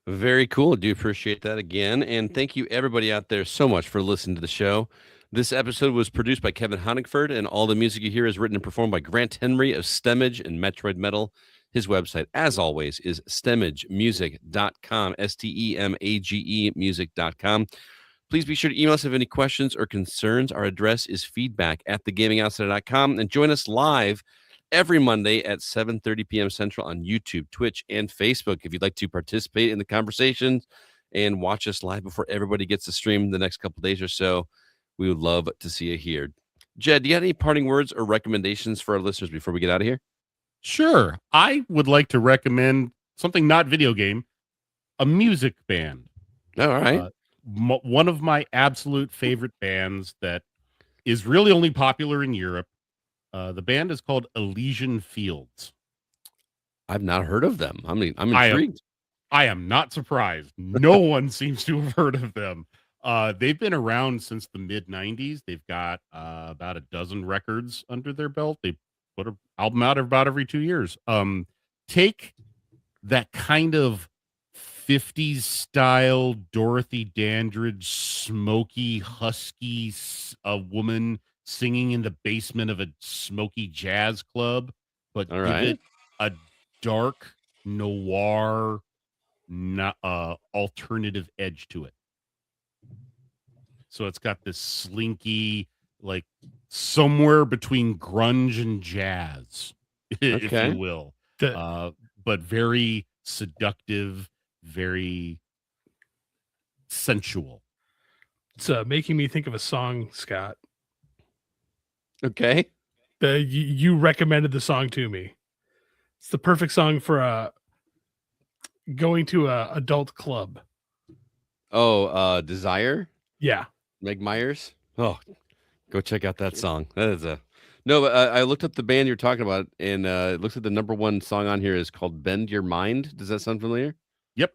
Very cool. I do appreciate that again. And thank you, everybody out there, so much for listening to the show. This episode was produced by Kevin Honigford, and all the music you hear is written and performed by Grant Henry of Stemage and Metroid Metal. His website, as always, is stemagemusic.com, STEMAGE music.com. Please be sure to email us if you have any questions or concerns. Our address is feedback@thegamingoutsider.com. And join us live every Monday at 7:30 p.m. Central on YouTube, Twitch, and Facebook. If you'd like to participate in the conversations and watch us live before everybody gets to stream the next couple of days or so, we would love to see you here. Jed, do you have any parting words or recommendations for our listeners before we get out of here? Sure. I would like to recommend something not video game, a music band. All right. One of my absolute favorite bands that is really only popular in Europe. The band is called Elysian Fields. I've not heard of them. I'm intrigued. I am not surprised. No one seems to have heard of them. They've been around since the mid-90s. They've got about a dozen records under their belt. They put an album out about every 2 years. Take that kind of 50s style Dorothy Dandridge, smoky, husky, a woman singing in the basement of a smoky jazz club, but give it a dark noir, alternative edge to it. So it's got this slinky, like somewhere between grunge and jazz, if you will. But very seductive, very sensual. It's making me think of a song, Scott. Okay. You recommended the song to me. It's the perfect song for going to a adult club. Oh, Desire? Yeah. Meg Myers? Oh, go check out that song. That is no, but I looked up the band you're talking about, and it looks like the number one song on here is called Bend Your Mind. Does that sound familiar? Yep.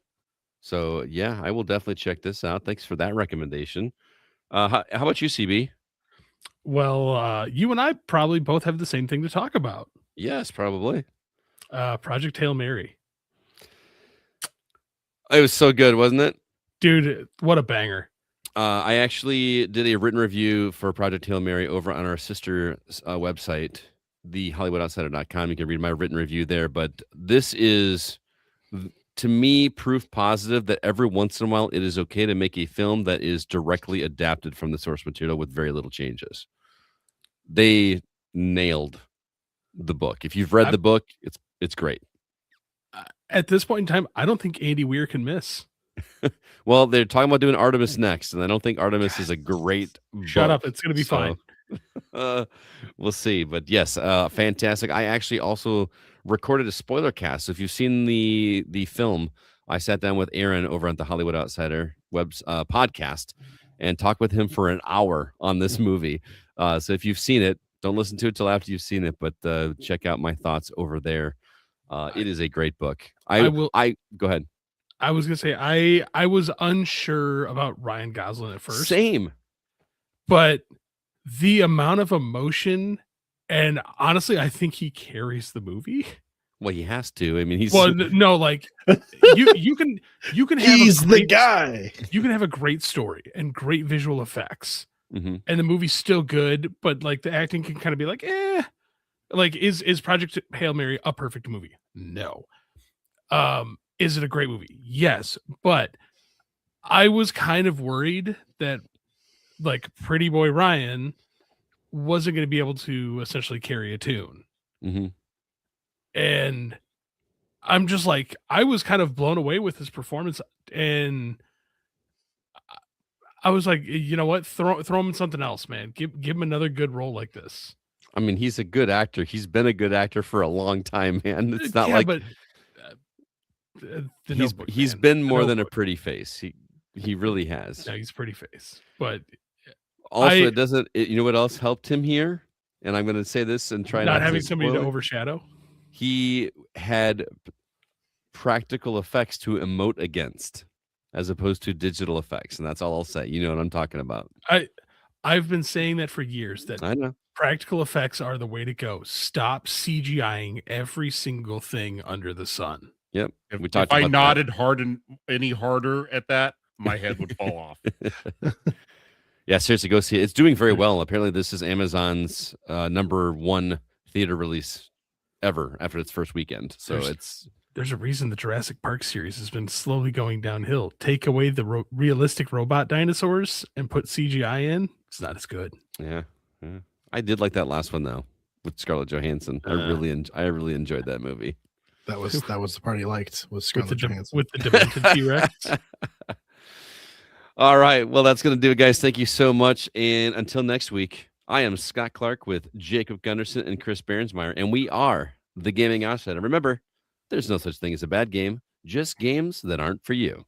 So, yeah, I will definitely check this out. Thanks for that recommendation. How about you, CB? Well, you and I probably both have the same thing to talk about. Yes, probably. Project Hail Mary. It was so good, wasn't it? Dude, what a banger. I actually did a written review for Project Hail Mary over on our sister website, thehollywoodoutsiders.com. You can read my written review there. But this is, to me, proof positive that every once in a while it is okay to make a film that is directly adapted from the source material with very little changes. They nailed the book. If you've read the book, it's great. At this point in time, I don't think Andy Weir can miss. Well, they're talking about doing Artemis next, and I don't think Artemis is a great Shut book, up. It's going to be fine. We'll see. But yes, fantastic. I actually also recorded a spoiler cast. So if you've seen the film, I sat down with Aaron over at the Hollywood Outsider podcast and talked with him for an hour on this movie. So if you've seen it, don't listen to it till after you've seen it, but check out my thoughts over there. It is a great book. Go ahead. I was gonna say I was unsure about Ryan Gosling at first. Same. But the amount of emotion, and honestly, I think he carries the movie. Well, he has to. I mean, he's no, like you can have he's the guy. You can have a great story and great visual effects, mm-hmm. and the movie's still good, but like the acting can kind of be like, like is Project Hail Mary a perfect movie? No. Is it a great movie? Yes, but I was kind of worried that like Pretty Boy Ryan wasn't going to be able to essentially carry a tune. Mm-hmm. And I'm just like, I was kind of blown away with his performance, and I was like, you know what? Throw him in something else, man. Give him another good role like this. I mean, he's a good actor. He's been a good actor for a long time, man. It's not like but he's been more than a pretty face. He really has. Yeah, he's pretty face. But also, you know what else helped him here? And I'm going to say this and try not having somebody to overshadow. He had practical effects to emote against, as opposed to digital effects, and that's all I'll say. You know what I'm talking about. I've been saying that for years. That I know practical effects are the way to go. Stop CGIing every single thing under the sun. Yep. If I nodded any harder at that, my head would fall off. Yeah, seriously, go see it. It's doing very well. Apparently, this is Amazon's #1 theater release ever after its first weekend. So there's a reason the Jurassic Park series has been slowly going downhill. Take away the realistic robot dinosaurs and put CGI in. It's not as good. Yeah. I did like that last one though with Scarlett Johansson. I really enjoyed that movie. That was the part he liked, was Scarlett Johansson with the demented T-Rex. All right. Well, that's going to do it, guys. Thank you so much. And until next week, I am Scott Clark with Jacob Gunderson and Chris Behrensmeyer, and we are the Gaming Outsider. Remember, there's no such thing as a bad game, just games that aren't for you.